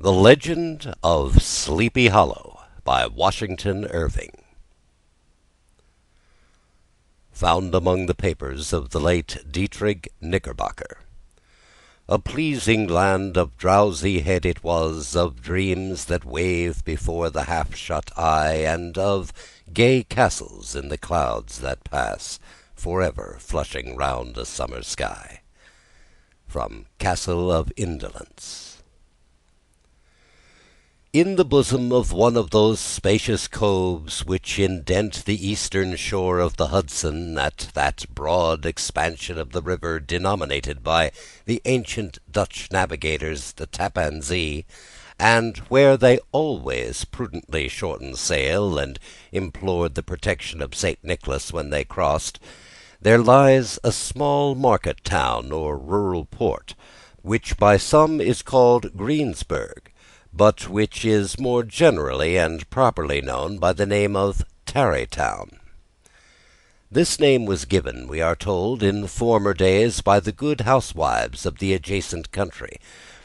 The Legend of Sleepy Hollow by Washington Irving. Found among the papers of the late Dietrich Knickerbocker. A pleasing land of drowsy head it was, of dreams that wave before the half-shut eye, and of gay castles in the clouds that pass, forever flushing round a summer sky. From Castle of Indolence. In the bosom of one of those spacious coves which indent the eastern shore of the Hudson, at that broad expansion of the river denominated by the ancient Dutch navigators the Tappan Zee, and where they always prudently shortened sail and implored the protection of St. Nicholas when they crossed, there lies a small market town or rural port, which by some is called Greensburg, but which is more generally and properly known by the name of Tarrytown. This name was given, we are told, in former days by the good housewives of the adjacent country,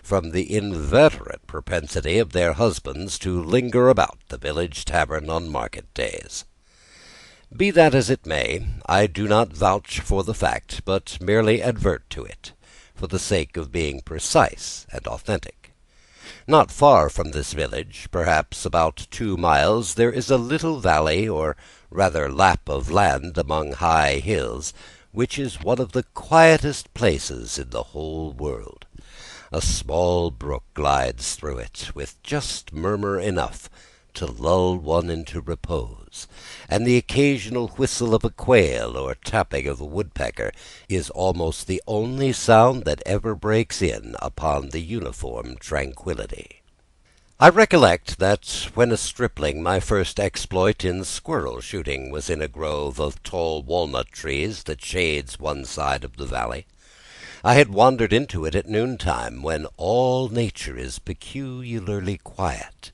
from the inveterate propensity of their husbands to linger about the village tavern on market days. Be that as it may, I do not vouch for the fact, but merely advert to it, for the sake of being precise and authentic. Not far from this village, perhaps about 2 miles, there is a little valley, or rather lap of land among high hills, which is one of the quietest places in the whole world. A small brook glides through it, with just murmur enough to lull one into repose, and the occasional whistle of a quail or tapping of a woodpecker is almost the only sound that ever breaks in upon the uniform tranquillity. I recollect that when a stripling my first exploit in squirrel shooting was in a grove of tall walnut trees that shades one side of the valley. I had wandered into it at noontime, when all nature is peculiarly quiet,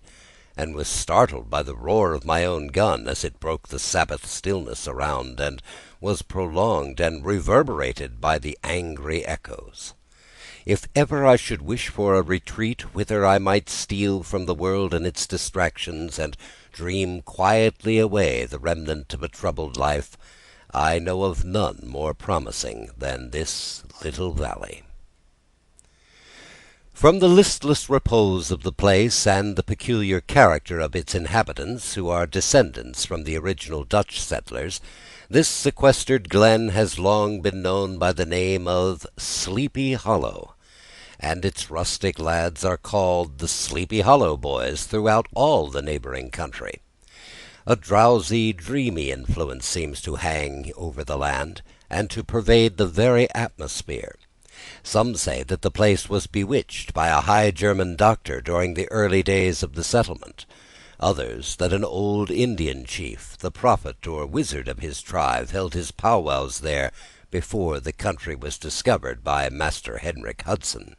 and was startled by the roar of my own gun as it broke the Sabbath stillness around, and was prolonged and reverberated by the angry echoes. If ever I should wish for a retreat whither I might steal from the world and its distractions, and dream quietly away the remnant of a troubled life, I know of none more promising than this little valley. From the listless repose of the place, and the peculiar character of its inhabitants, who are descendants from the original Dutch settlers, this sequestered glen has long been known by the name of Sleepy Hollow, and its rustic lads are called the Sleepy Hollow boys throughout all the neighbouring country. A drowsy, dreamy influence seems to hang over the land, and to pervade the very atmosphere. Some say that the place was bewitched by a High German doctor during the early days of the settlement; others that an old Indian chief, the prophet or wizard of his tribe, held his powwows there before the country was discovered by Master Henrik Hudson.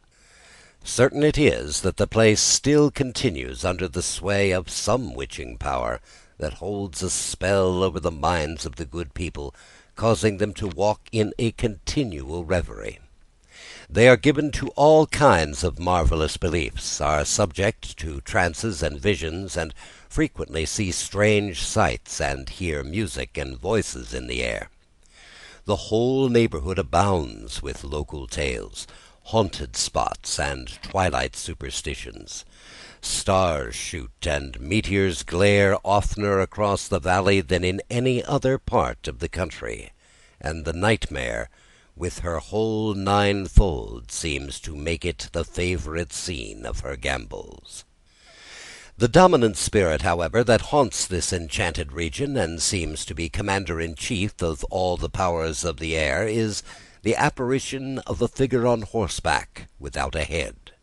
Certain it is that the place still continues under the sway of some witching power that holds a spell over the minds of the good people, causing them to walk in a continual reverie. They are given to all kinds of marvellous beliefs, are subject to trances and visions, and frequently see strange sights, and hear music and voices in the air. The whole neighbourhood abounds with local tales, haunted spots, and twilight superstitions. Stars shoot and meteors glare oftener across the valley than in any other part of the country, and the nightmare, with her whole ninefold, seems to make it the favourite scene of her gambols. The dominant spirit, however, that haunts this enchanted region, and seems to be commander-in-chief of all the powers of the air, is the apparition of a figure on horseback, without a head.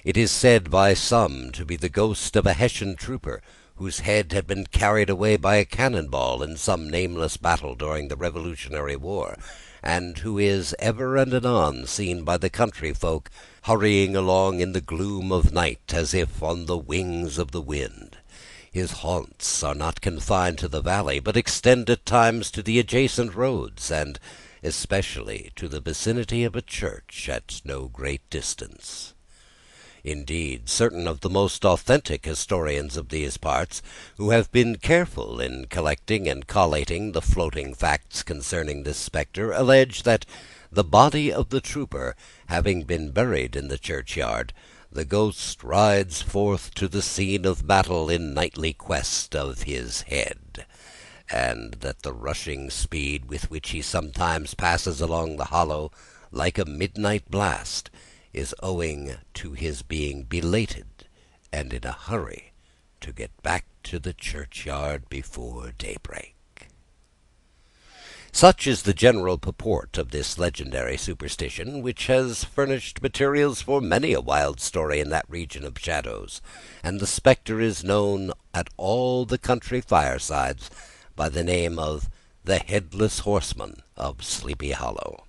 It is said by some to be the ghost of a Hessian trooper, whose head had been carried away by a cannon-ball in some nameless battle during the Revolutionary War, and who is ever and anon seen by the country folk hurrying along in the gloom of night, as if on the wings of the wind. His haunts are not confined to the valley, but extend at times to the adjacent roads, and especially to the vicinity of a church at no great distance. Indeed, certain of the most authentic historians of these parts, who have been careful in collecting and collating the floating facts concerning this spectre, allege that, the body of the trooper having been buried in the churchyard, the ghost rides forth to the scene of battle in nightly quest of his head, and that the rushing speed with which he sometimes passes along the hollow, like a midnight blast, is owing to his being belated and in a hurry to get back to the churchyard before daybreak. Such is the general purport of this legendary superstition, which has furnished materials for many a wild story in that region of shadows, and the spectre is known at all the country firesides by the name of the Headless Horseman of Sleepy Hollow.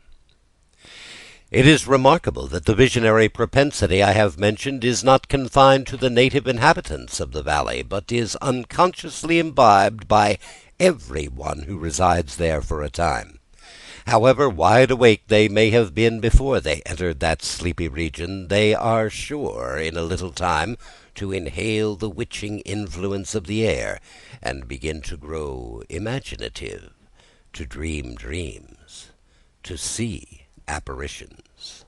It is remarkable that the visionary propensity I have mentioned is not confined to the native inhabitants of the valley, but is unconsciously imbibed by every one who resides there for a time. However wide awake they may have been before they entered that sleepy region, they are sure, in a little time, to inhale the witching influence of the air, and begin to grow imaginative, to dream dreams, to see apparitions.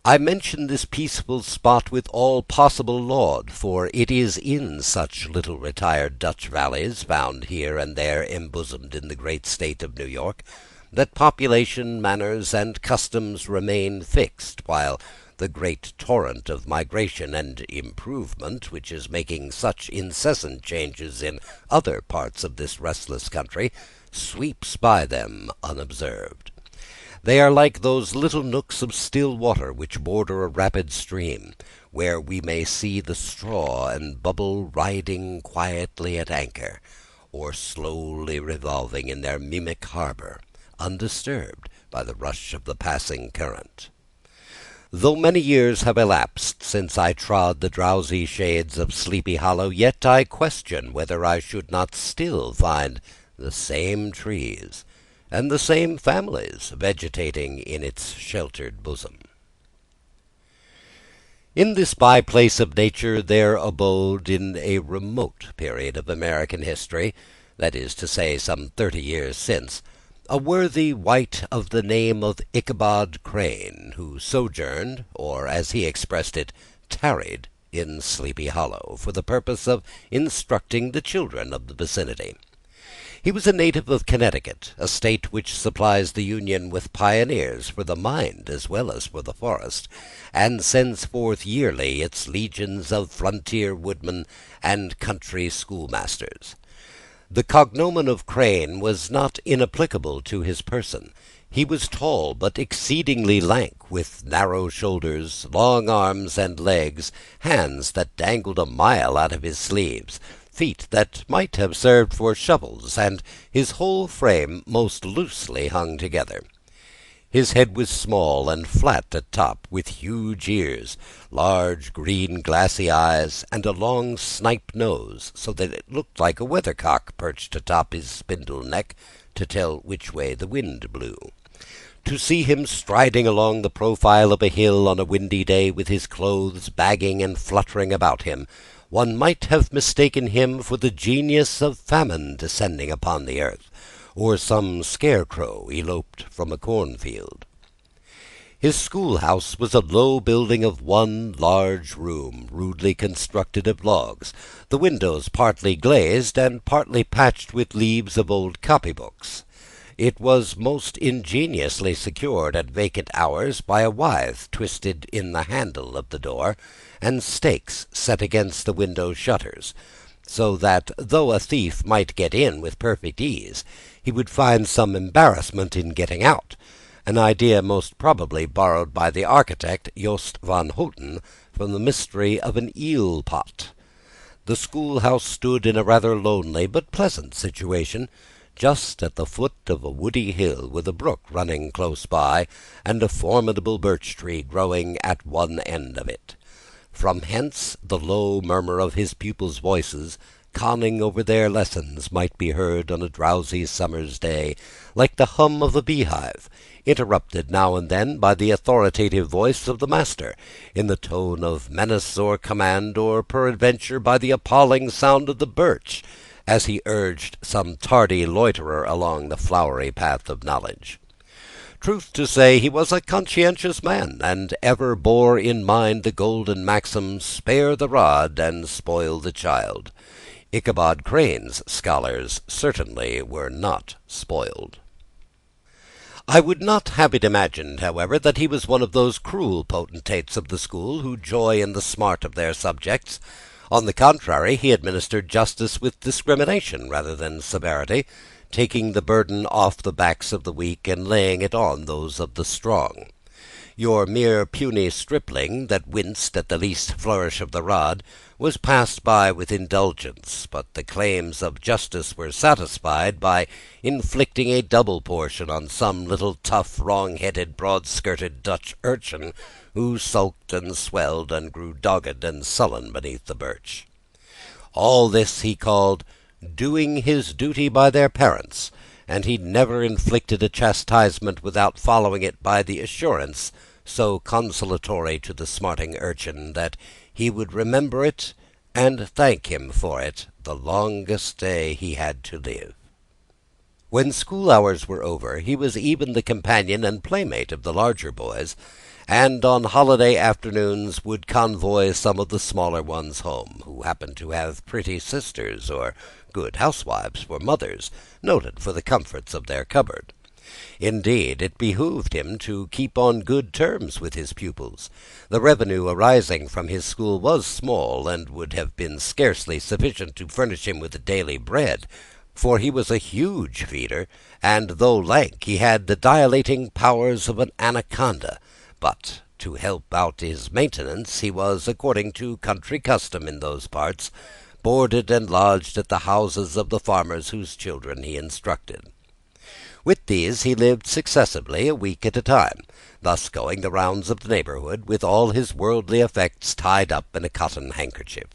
I mention this peaceful spot with all possible laud, for it is in such little retired Dutch valleys, found here and there embosomed in the great state of New York, that population, manners, and customs remain fixed, while the great torrent of migration and improvement, which is making such incessant changes in other parts of this restless country, sweeps by them unobserved. They are like those little nooks of still water which border a rapid stream, where we may see the straw and bubble riding quietly at anchor, or slowly revolving in their mimic harbour, undisturbed by the rush of the passing current. Though many years have elapsed since I trod the drowsy shades of Sleepy Hollow, yet I question whether I should not still find the same trees and the same families vegetating in its sheltered bosom. In this by-place of nature there abode, in a remote period of American history, that is to say, some 30 years since, a worthy wight of the name of Ichabod Crane, who sojourned, or, as he expressed it, tarried, in Sleepy Hollow, for the purpose of instructing the children of the vicinity. He was a native of Connecticut, a state which supplies the Union with pioneers for the mind as well as for the forest, and sends forth yearly its legions of frontier woodmen and country schoolmasters. The cognomen of Crane was not inapplicable to his person. He was tall, but exceedingly lank, with narrow shoulders, long arms and legs, hands that dangled a mile out of his sleeves, feet that might have served for shovels, and his whole frame most loosely hung together. His head was small and flat at top, with huge ears, large green glassy eyes, and a long snipe nose, so that it looked like a weathercock perched atop his spindle neck to tell which way the wind blew. To see him striding along the profile of a hill on a windy day, with his clothes bagging and fluttering about him, one might have mistaken him for the genius of famine descending upon the earth, or some scarecrow eloped from a cornfield. His schoolhouse was a low building of one large room, rudely constructed of logs, the windows partly glazed and partly patched with leaves of old copybooks. It was most ingeniously secured at vacant hours by a withe twisted in the handle of the door, and stakes set against the window shutters, so that, though a thief might get in with perfect ease, he would find some embarrassment in getting out, an idea most probably borrowed by the architect Jost van Houten from the mystery of an eel-pot. The schoolhouse stood in a rather lonely but pleasant situation, just at the foot of a woody hill, with a brook running close by, and a formidable birch tree growing at one end of it. From hence the low murmur of his pupils' voices conning over their lessons might be heard on a drowsy summer's day, like the hum of a beehive, interrupted now and then by the authoritative voice of the master, in the tone of menace or command, or peradventure by the appalling sound of the birch, as he urged some tardy loiterer along the flowery path of knowledge. Truth to say, he was a conscientious man, and ever bore in mind the golden maxim, "Spare the rod and spoil the child." Ichabod Crane's scholars certainly were not spoiled. I would not have it imagined, however, that he was one of those cruel potentates of the school who joy in the smart of their subjects. On the contrary, he administered justice with discrimination rather than severity, taking the burden off the backs of the weak and laying it on those of the strong. Your mere puny stripling, that winced at the least flourish of the rod, was passed by with indulgence, but the claims of justice were satisfied by inflicting a double portion on some little tough, wrong-headed, broad-skirted Dutch urchin, who sulked and swelled and grew dogged and sullen beneath the birch. All this he called doing his duty by their parents, and he never inflicted a chastisement without following it by the assurance, so consolatory to the smarting urchin, that he would remember it and thank him for it the longest day he had to live. When school hours were over, he was even the companion and playmate of the larger boys, and on holiday afternoons would convoy some of the smaller ones home, who happened to have pretty sisters, or good housewives for mothers, noted for the comforts of their cupboard. Indeed, it behooved him to keep on good terms with his pupils. The revenue arising from his school was small, and would have been scarcely sufficient to furnish him with daily bread, for he was a huge feeder, and though lank, he had the dilating powers of an anaconda. But to help out his maintenance, he was, according to country custom in those parts, boarded and lodged at the houses of the farmers whose children he instructed. With these he lived successively a week at a time, thus going the rounds of the neighbourhood, with all his worldly effects tied up in a cotton handkerchief.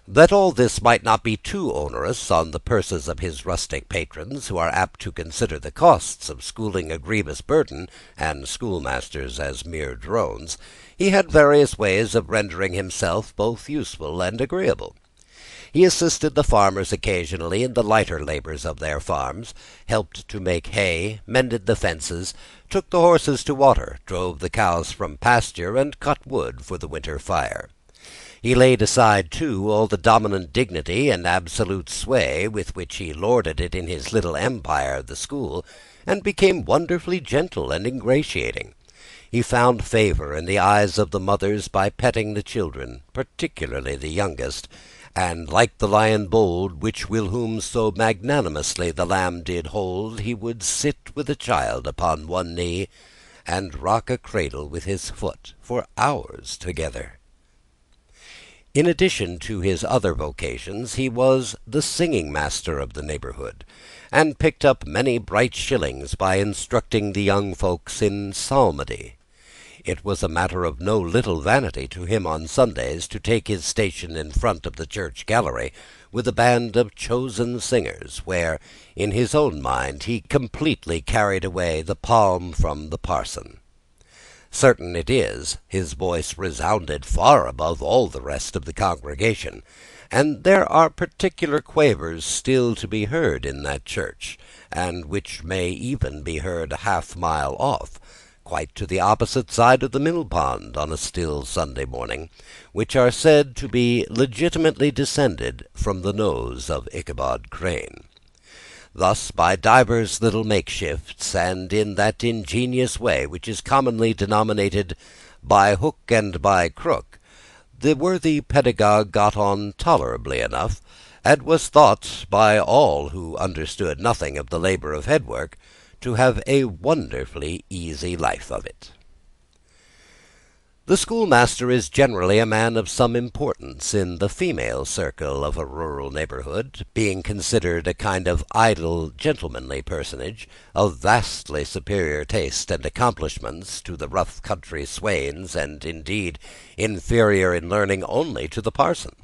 That all this might not be too onerous on the purses of his rustic patrons, who are apt to consider the costs of schooling a grievous burden, and schoolmasters as mere drones, he had various ways of rendering himself both useful and agreeable. He assisted the farmers occasionally in the lighter labours of their farms, helped to make hay, mended the fences, took the horses to water, drove the cows from pasture, and cut wood for the winter fire. He laid aside, too, all the dominant dignity and absolute sway with which he lorded it in his little empire, the school, and became wonderfully gentle and ingratiating. He found favour in the eyes of the mothers by petting the children, particularly the youngest, and like the lion bold, which whilom so magnanimously the lamb did hold, he would sit with a child upon one knee, and rock a cradle with his foot for hours together. In addition to his other vocations, he was the singing master of the neighbourhood, and picked up many bright shillings by instructing the young folks in psalmody. It was a matter of no little vanity to him on Sundays to take his station in front of the church gallery, with a band of chosen singers, where, in his own mind, he completely carried away the palm from the parson. Certain it is, his voice resounded far above all the rest of the congregation, and there are particular quavers still to be heard in that church, and which may even be heard a half-mile off, quite to the opposite side of the mill-pond on a still Sunday morning, which are said to be legitimately descended from the nose of Ichabod Crane. Thus, by divers little makeshifts, and in that ingenious way which is commonly denominated by hook and by crook, the worthy pedagogue got on tolerably enough, and was thought by all who understood nothing of the labour of head-work to have a wonderfully easy life of it. The schoolmaster is generally a man of some importance in the female circle of a rural neighbourhood, being considered a kind of idle, gentlemanly personage, of vastly superior taste and accomplishments to the rough country swains, and indeed inferior in learning only to the parson.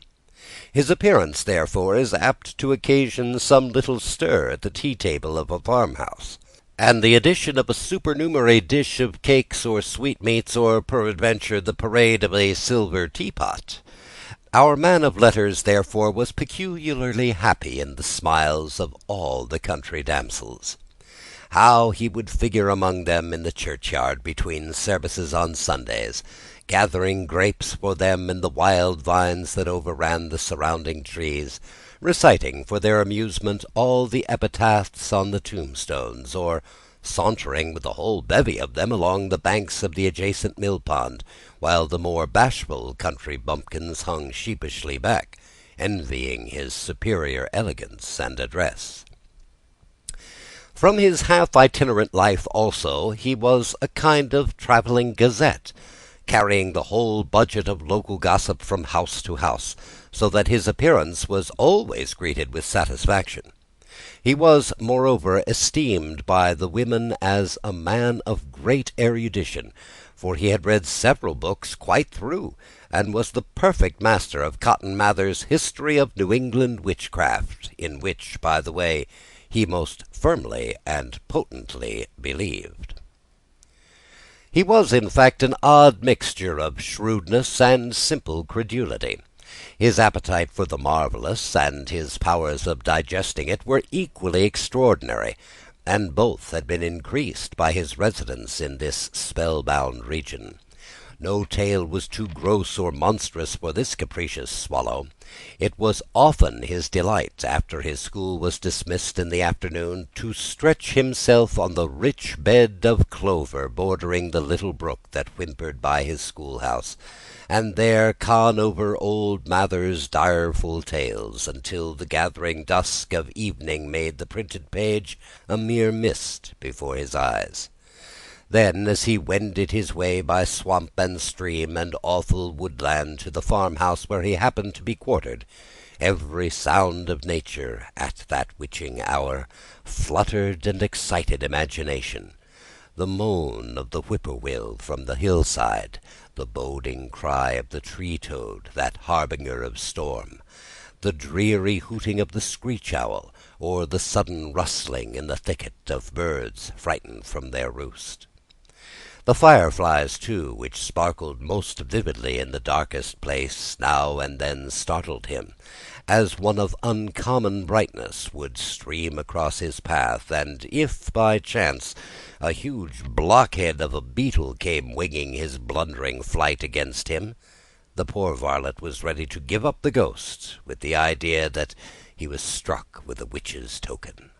His appearance, therefore, is apt to occasion some little stir at the tea-table of a farmhouse, and the addition of a supernumerary dish of cakes or sweetmeats, or peradventure the parade of a silver teapot. Our man of letters, therefore, was peculiarly happy in the smiles of all the country damsels. How he would figure among them in the churchyard between services on Sundays, gathering grapes for them in the wild vines that overran the surrounding trees, reciting for their amusement all the epitaphs on the tombstones, or sauntering with a whole bevy of them along the banks of the adjacent mill-pond, while the more bashful country bumpkins hung sheepishly back, envying his superior elegance and address. From his half-itinerant life, also, he was a kind of travelling gazette, carrying the whole budget of local gossip from house to house, so that his appearance was always greeted with satisfaction. He was, moreover, esteemed by the women as a man of great erudition, for he had read several books quite through, and was the perfect master of Cotton Mather's History of New England Witchcraft, in which, by the way, he most firmly and potently believed. He was, in fact, an odd mixture of shrewdness and simple credulity. His appetite for the marvellous and his powers of digesting it were equally extraordinary, and both had been increased by his residence in this spell-bound region. No tale was too gross or monstrous for this capricious swallow. It was often his delight, after his school was dismissed in the afternoon, to stretch himself on the rich bed of clover bordering the little brook that whimpered by his schoolhouse, and there con over old Mather's direful tales, until the gathering dusk of evening made the printed page a mere mist before his eyes. Then, as he wended his way by swamp and stream and awful woodland to the farmhouse where he happened to be quartered, every sound of nature, at that witching hour, fluttered and excited imagination. The moan of the whippoorwill from the hillside, the boding cry of the tree-toad, that harbinger of storm, the dreary hooting of the screech-owl, or the sudden rustling in the thicket of birds frightened from their roost. The fireflies, too, which sparkled most vividly in the darkest place, now and then startled him, as one of uncommon brightness would stream across his path, and if, by chance, a huge blockhead of a beetle came winging his blundering flight against him, the poor varlet was ready to give up the ghost, with the idea that he was struck with a witch's token.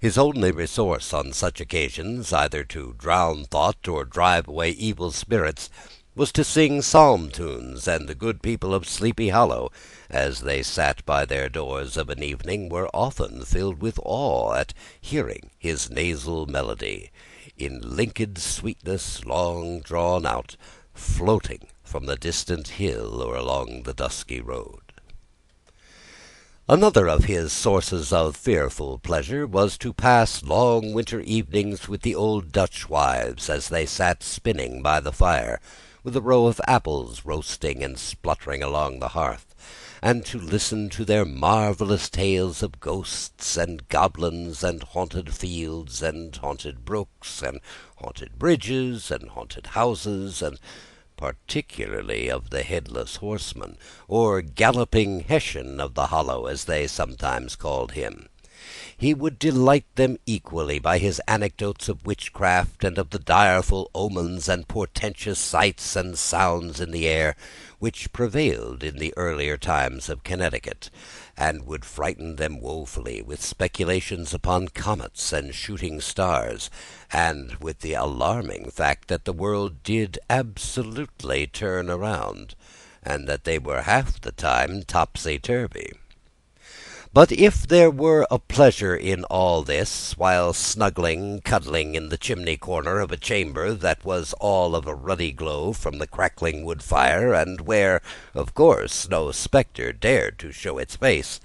His only resource on such occasions, either to drown thought or drive away evil spirits, was to sing psalm tunes, and the good people of Sleepy Hollow, as they sat by their doors of an evening, were often filled with awe at hearing his nasal melody, in linked sweetness long drawn out, floating from the distant hill or along the dusky road. Another of his sources of fearful pleasure was to pass long winter evenings with the old Dutch wives, as they sat spinning by the fire, with a row of apples roasting and spluttering along the hearth, and to listen to their marvellous tales of ghosts and goblins, and haunted fields, and haunted brooks, and haunted bridges, and haunted houses, and particularly of the headless horseman, or galloping Hessian of the Hollow, as they sometimes called him. He would delight them equally by his anecdotes of witchcraft, and of the direful omens and portentous sights and sounds in the air, which prevailed in the earlier times of Connecticut, and would frighten them woefully with speculations upon comets and shooting stars, and with the alarming fact that the world did absolutely turn around, and that they were half the time topsy-turvy. But if there were a pleasure in all this, while cuddling in the chimney-corner of a chamber that was all of a ruddy glow from the crackling wood fire, and where, of course, no spectre dared to show its face,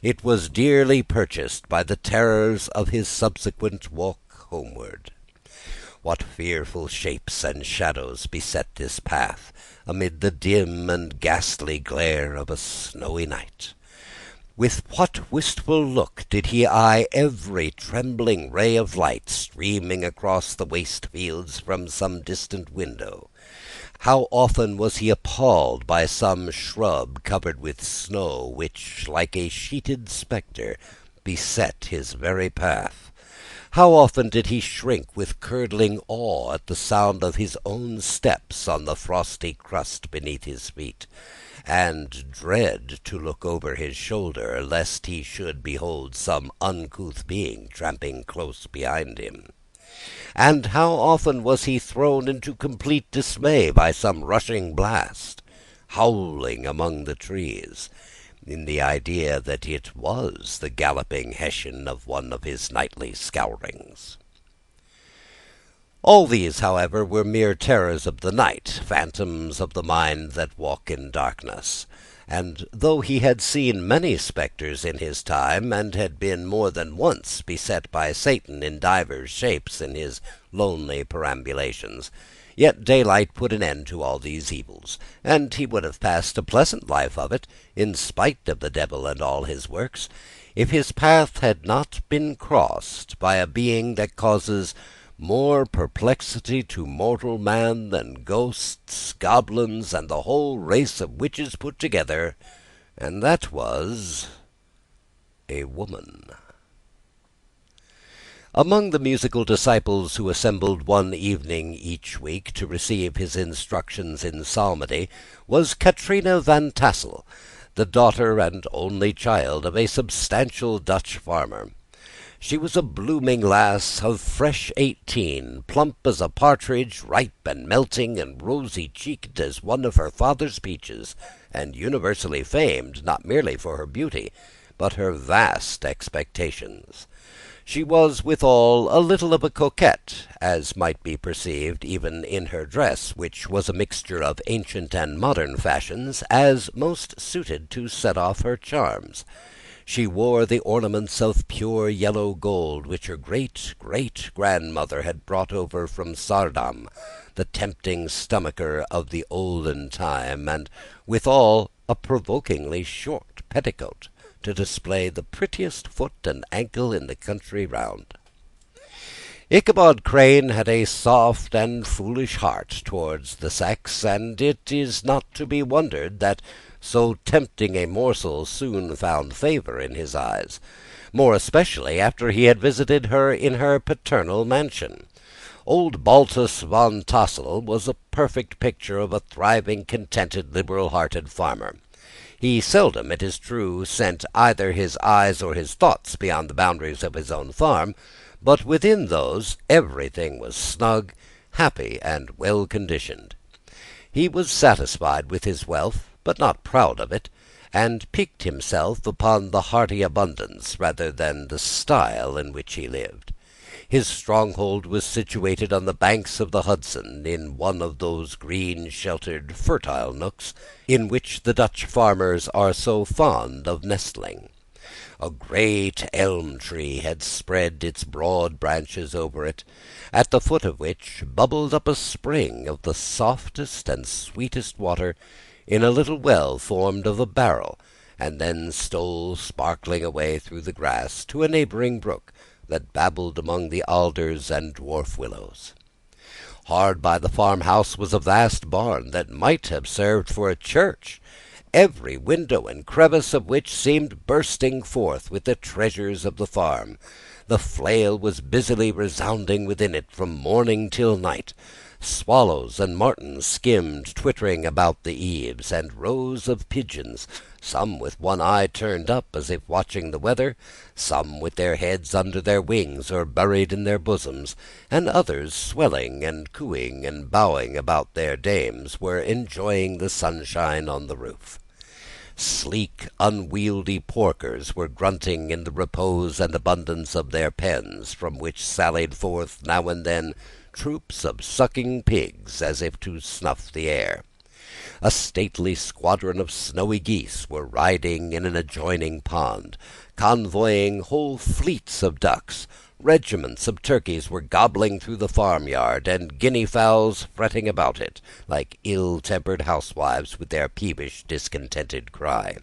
it was dearly purchased by the terrors of his subsequent walk homeward. What fearful shapes and shadows beset this path, amid the dim and ghastly glare of a snowy night! With what wistful look did he eye every trembling ray of light streaming across the waste fields from some distant window! How often was he appalled by some shrub covered with snow, which, like a sheeted spectre, beset his very path! How often did he shrink with curdling awe at the sound of his own steps on the frosty crust beneath his feet, and dread to look over his shoulder, lest he should behold some uncouth being tramping close behind him! And how often was he thrown into complete dismay by some rushing blast, howling among the trees, in the idea that it was the galloping Hessian of one of his nightly scourings. All these, however, were mere terrors of the night, phantoms of the mind that walk in darkness; and though he had seen many spectres in his time, and had been more than once beset by Satan in divers shapes in his lonely perambulations, yet daylight put an end to all these evils, and he would have passed a pleasant life of it, in spite of the devil and all his works, if his path had not been crossed by a being that causes more perplexity to mortal man than ghosts, goblins, and the whole race of witches put together, and that was a woman. Among the musical disciples who assembled one evening each week to receive his instructions in psalmody was Katrina van Tassel, the daughter and only child of a substantial Dutch farmer. She was a blooming lass of fresh 18, plump as a partridge, ripe and melting, and rosy-cheeked as one of her father's peaches, and universally famed, not merely for her beauty, but her vast expectations. She was withal a little of a coquette, as might be perceived even in her dress, which was a mixture of ancient and modern fashions, as most suited to set off her charms. She wore the ornaments of pure yellow gold which her great-great-grandmother had brought over from Saardam, the tempting stomacher of the olden time, and withal a provokingly short petticoat, to display the prettiest foot and ankle in the country round. Ichabod Crane had a soft and foolish heart towards the sex, and it is not to be wondered that so tempting a morsel soon found favour in his eyes, more especially after he had visited her in her paternal mansion. Old Baltus van Tassel was a perfect picture of a thriving, contented, liberal-hearted farmer. He seldom, it is true, sent either his eyes or his thoughts beyond the boundaries of his own farm, but within those everything was snug, happy, and well-conditioned. He was satisfied with his wealth, but not proud of it, and piqued himself upon the hearty abundance rather than the style in which he lived. His stronghold was situated on the banks of the Hudson, in one of those green, sheltered, fertile nooks in which the Dutch farmers are so fond of nestling. A great elm tree had spread its broad branches over it, at the foot of which bubbled up a spring of the softest and sweetest water in a little well formed of a barrel, and then stole sparkling away through the grass to a neighbouring brook that babbled among the alders and dwarf willows. Hard by the farmhouse was a vast barn that might have served for a church, every window and crevice of which seemed bursting forth with the treasures of the farm. The flail was busily resounding within it from morning till night. Swallows and martins skimmed twittering about the eaves, and rows of pigeons, some with one eye turned up as if watching the weather, some with their heads under their wings or buried in their bosoms, and others swelling and cooing and bowing about their dames, were enjoying the sunshine on the roof. Sleek, unwieldy porkers were grunting in the repose and abundance of their pens, from which sallied forth now and then troops of sucking pigs, as if to snuff the air. A stately squadron of snowy geese were riding in an adjoining pond, convoying whole fleets of ducks, Regiments of turkeys were gobbling through the farmyard, and guinea fowls fretting about it, like ill-tempered housewives with their peevish, discontented cry.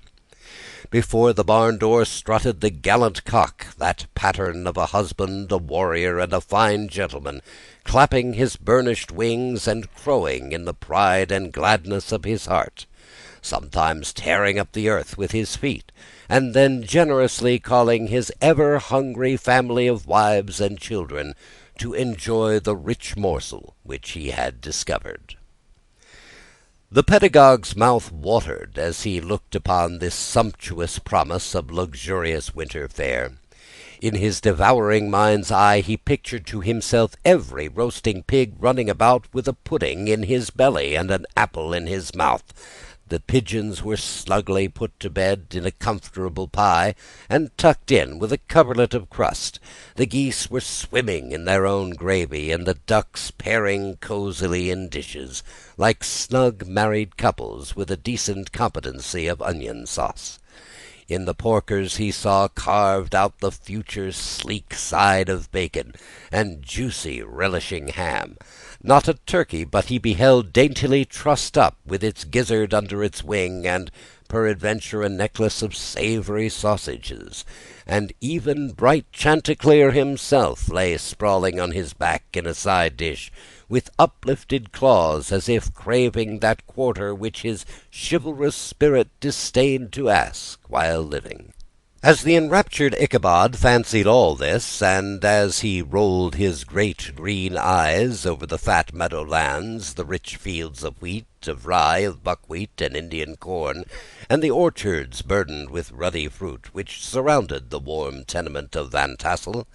Before the barn door strutted the gallant cock, that pattern of a husband, a warrior, and a fine gentleman, clapping his burnished wings and crowing in the pride and gladness of his heart, sometimes tearing up the earth with his feet, and then generously calling his ever-hungry family of wives and children to enjoy the rich morsel which he had discovered. The pedagogue's mouth watered as he looked upon this sumptuous promise of luxurious winter fare. In his devouring mind's eye he pictured to himself every roasting pig running about with a pudding in his belly and an apple in his mouth. The pigeons were snugly put to bed in a comfortable pie, and tucked in with a coverlet of crust. The geese were swimming in their own gravy, and the ducks pairing cosily in dishes, like snug married couples with a decent competency of onion sauce. In the porkers he saw carved out the future sleek side of bacon, and juicy relishing ham. Not a turkey but he beheld daintily trussed up, with its gizzard under its wing, and peradventure a necklace of savoury sausages. And even bright Chanticleer himself lay sprawling on his back in a side dish, with uplifted claws, as if craving that quarter which his chivalrous spirit disdained to ask while living. As the enraptured Ichabod fancied all this, and as he rolled his great green eyes over the fat meadow lands, the rich fields of wheat, of rye, of buckwheat, and Indian corn, and the orchards burdened with ruddy fruit, which surrounded the warm tenement of Van Tassel,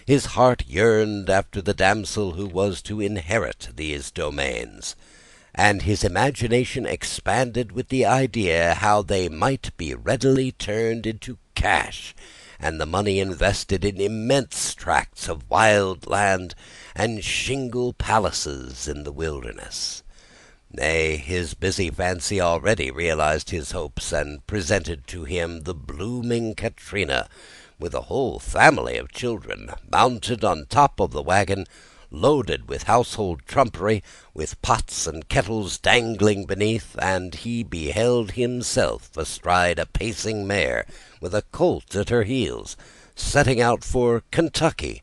his heart yearned after the damsel who was to inherit these domains, and his imagination expanded with the idea how they might be readily turned into cash, and the money invested in immense tracts of wild land and shingle palaces in the wilderness. Nay, his busy fancy already realized his hopes, and presented to him the blooming Katrina, with a whole family of children, mounted on top of the wagon, loaded with household trumpery, with pots and kettles dangling beneath, and he beheld himself astride a pacing mare, with a colt at her heels, setting out for Kentucky,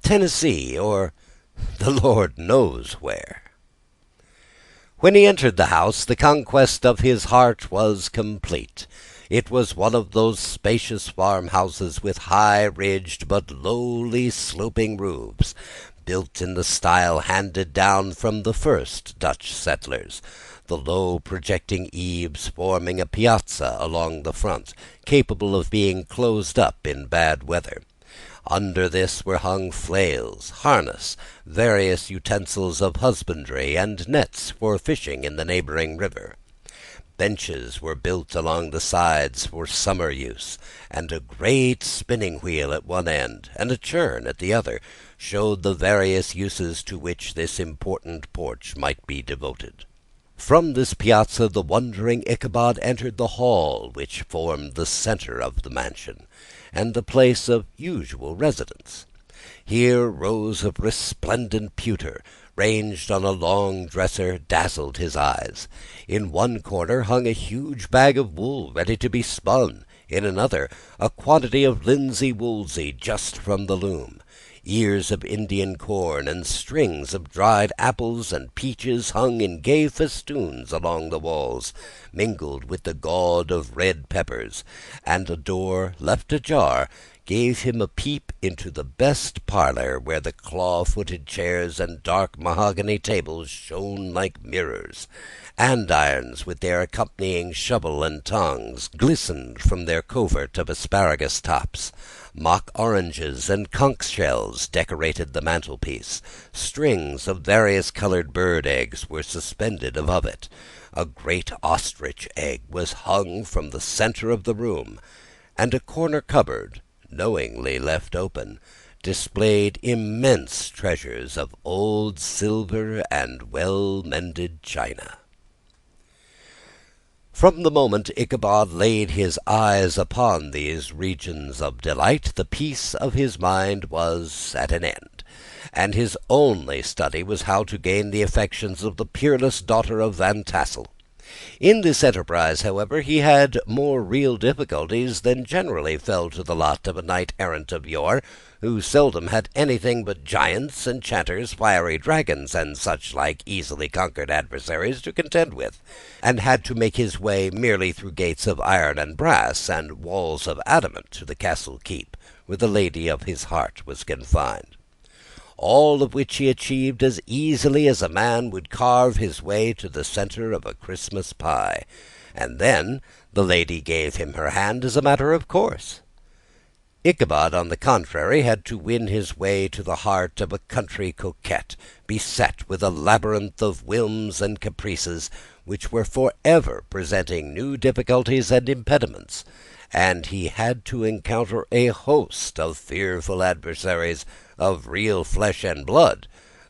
Tennessee, or the Lord knows where. When he entered the house, the conquest of his heart was complete. It was one of those spacious farmhouses with high-ridged but lowly sloping roofs, built in the style handed down from the first Dutch settlers, the low projecting eaves forming a piazza along the front, capable of being closed up in bad weather. Under this were hung flails, harness, various utensils of husbandry, and nets for fishing in the neighbouring river. Benches were built along the sides for summer use, and a great spinning wheel at one end, and a churn at the other, showed the various uses to which this important porch might be devoted. From this piazza the wondering Ichabod entered the hall which formed the centre of the mansion, and the place of usual residence. Here rows of resplendent pewter, ranged on a long dresser, dazzled his eyes. In one corner hung a huge bag of wool ready to be spun; in another a quantity of linsey-woolsey just from the loom. Ears of Indian corn and strings of dried apples and peaches hung in gay festoons along the walls, mingled with the gaud of red peppers, and a door, left ajar, gave him a peep into the best parlour, where the claw-footed chairs and dark mahogany tables shone like mirrors. Andirons, with their accompanying shovel and tongs, glistened from their covert of asparagus tops. Mock oranges and conch shells decorated the mantelpiece. Strings of various coloured bird eggs were suspended above it. A great ostrich egg was hung from the centre of the room, and a corner cupboard, knowingly left open, displayed immense treasures of old silver and well-mended china. From the moment Ichabod laid his eyes upon these regions of delight, the peace of his mind was at an end, and his only study was how to gain the affections of the peerless daughter of Van Tassel. In this enterprise, however, he had more real difficulties than generally fell to the lot of a knight-errant of yore, who seldom had anything but giants, enchanters, fiery dragons, and such like easily conquered adversaries to contend with, and had to make his way merely through gates of iron and brass, and walls of adamant, to the castle keep, where the lady of his heart was confined. All of which he achieved as easily as a man would carve his way to the centre of a Christmas pie, and then the lady gave him her hand as a matter of course. Ichabod, on the contrary, had to win his way to the heart of a country coquette, beset with a labyrinth of whims and caprices, which were for ever presenting new difficulties and impediments, and he had to encounter a host of fearful adversaries of real flesh and blood,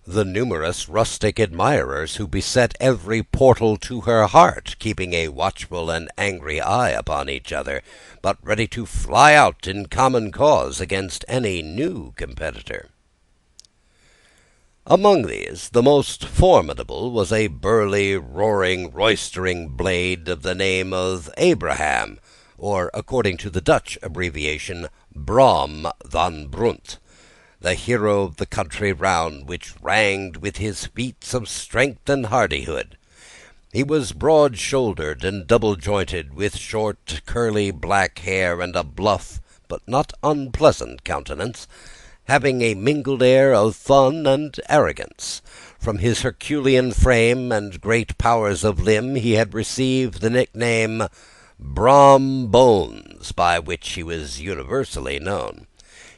the numerous rustic admirers who beset every portal to her heart, keeping a watchful and angry eye upon each other, but ready to fly out in common cause against any new competitor. Among these, the most formidable was a burly, roaring, roystering blade of the name of Abraham, or, according to the Dutch abbreviation, Brom van Brunt, the hero of the country round, which ranged with his feats of strength and hardihood. He was broad-shouldered and double-jointed, with short, curly black hair, and a bluff but not unpleasant countenance, having a mingled air of fun and arrogance. From his herculean frame and great powers of limb he had received the nickname Brom Bones, by which he was universally known.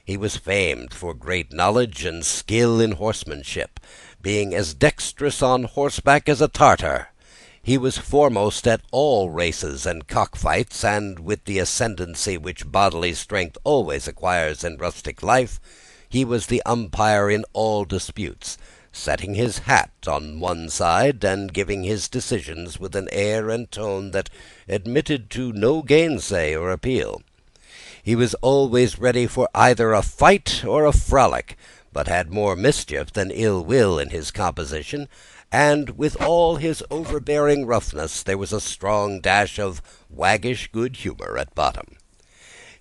He was famed for great knowledge and skill in horsemanship, being as dexterous on horseback as a Tartar. He was foremost at all races and cockfights, and with the ascendancy which bodily strength always acquires in rustic life, he was the umpire in all disputes, setting his hat on one side, and giving his decisions with an air and tone that admitted to no gainsay or appeal. He was always ready for either a fight or a frolic, but had more mischief than ill will in his composition, and with all his overbearing roughness there was a strong dash of waggish good humour at bottom.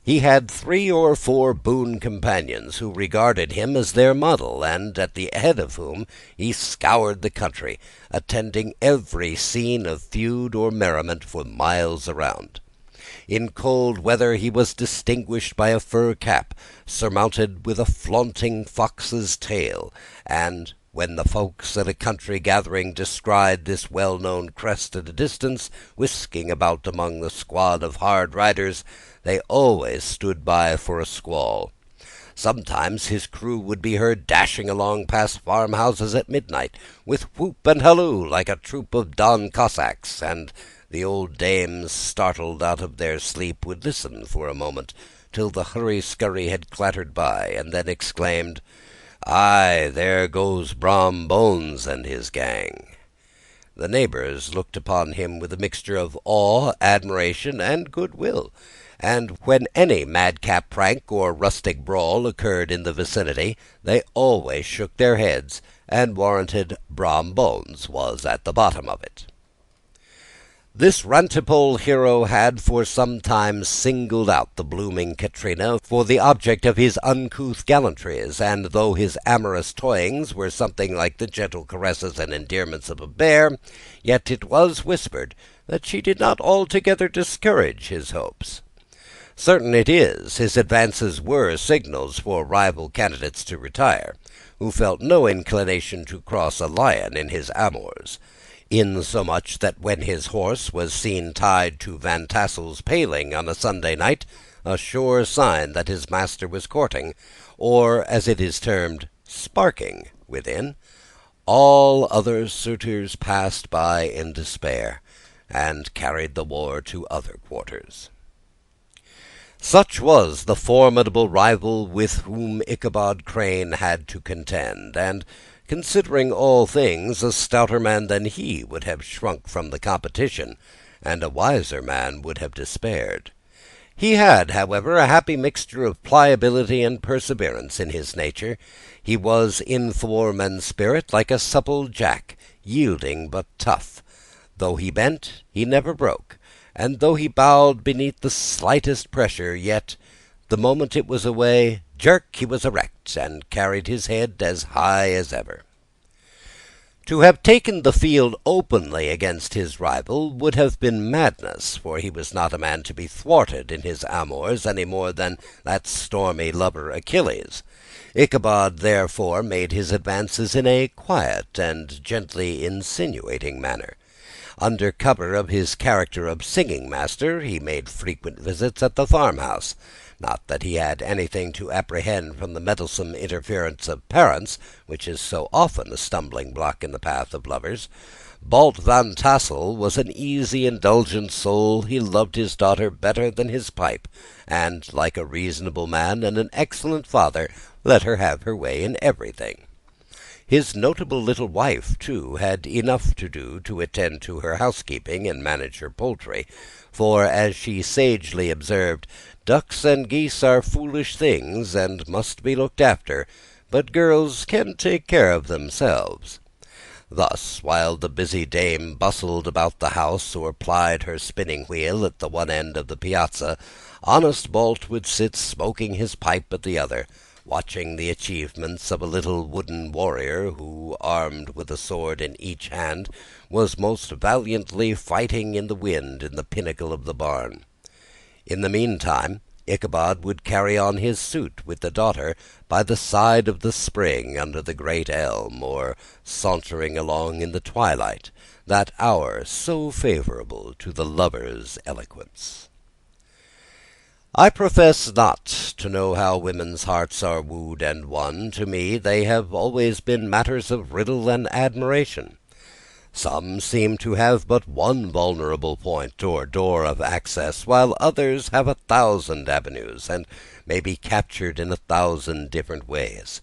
He had 3 or 4 boon companions who regarded him as their model, and at the head of whom he scoured the country, attending every scene of feud or merriment for miles around. In cold weather he was distinguished by a fur cap, surmounted with a flaunting fox's tail, and when the folks at a country gathering descried this well-known crest at a distance, whisking about among the squad of hard riders, they always stood by for a squall. Sometimes his crew would be heard dashing along past farmhouses at midnight, with whoop and halloo like a troop of Don Cossacks, and the old dames, startled out of their sleep, would listen for a moment till the hurry-scurry had clattered by, and then exclaimed, "Aye, there goes Brom Bones and his gang." The neighbours looked upon him with a mixture of awe, admiration, and goodwill, and when any madcap prank or rustic brawl occurred in the vicinity, they always shook their heads, and warranted Brom Bones was at the bottom of it. This rantipole hero had for some time singled out the blooming Katrina for the object of his uncouth gallantries, and though his amorous toyings were something like the gentle caresses and endearments of a bear, yet it was whispered that she did not altogether discourage his hopes. Certain it is, his advances were signals for rival candidates to retire, who felt no inclination to cross a lion in his amours, insomuch that when his horse was seen tied to Van Tassel's paling on a Sunday night, a sure sign that his master was courting, or, as it is termed, sparking, within, all other suitors passed by in despair, and carried the war to other quarters. Such was the formidable rival with whom Ichabod Crane had to contend, and, considering all things, a stouter man than he would have shrunk from the competition, and a wiser man would have despaired. He had, however, a happy mixture of pliability and perseverance in his nature. He was in form and spirit like a supple jack, yielding but tough. Though he bent, he never broke, and though he bowed beneath the slightest pressure, yet, the moment it was away, jerk, he was erect, and carried his head as high as ever. To have taken the field openly against his rival would have been madness, for he was not a man to be thwarted in his amours any more than that stormy lover Achilles. Ichabod therefore made his advances in a quiet and gently insinuating manner. Under cover of his character of singing master, he made frequent visits at the farmhouse. Not that he had anything to apprehend from the meddlesome interference of parents, which is so often a stumbling block in the path of lovers. Balt Van Tassel was an easy, indulgent soul. He loved his daughter better than his pipe, and, like a reasonable man and an excellent father, let her have her way in everything. His notable little wife, too, had enough to do to attend to her housekeeping and manage her poultry, for, as she sagely observed, ducks and geese are foolish things, and must be looked after, but girls can take care of themselves. Thus, while the busy dame bustled about the house, or plied her spinning-wheel at the one end of the piazza, honest Balt would sit smoking his pipe at the other, watching the achievements of a little wooden warrior who, armed with a sword in each hand, was most valiantly fighting in the wind in the pinnacle of the barn. In the meantime, Ichabod would carry on his suit with the daughter by the side of the spring under the great elm, or sauntering along in the twilight, that hour so favourable to the lover's eloquence. I profess not to know how women's hearts are wooed and won. To me they have always been matters of riddle and admiration. Some seem to have but one vulnerable point or door of access, while others have 1,000 avenues, and may be captured in 1,000 different ways.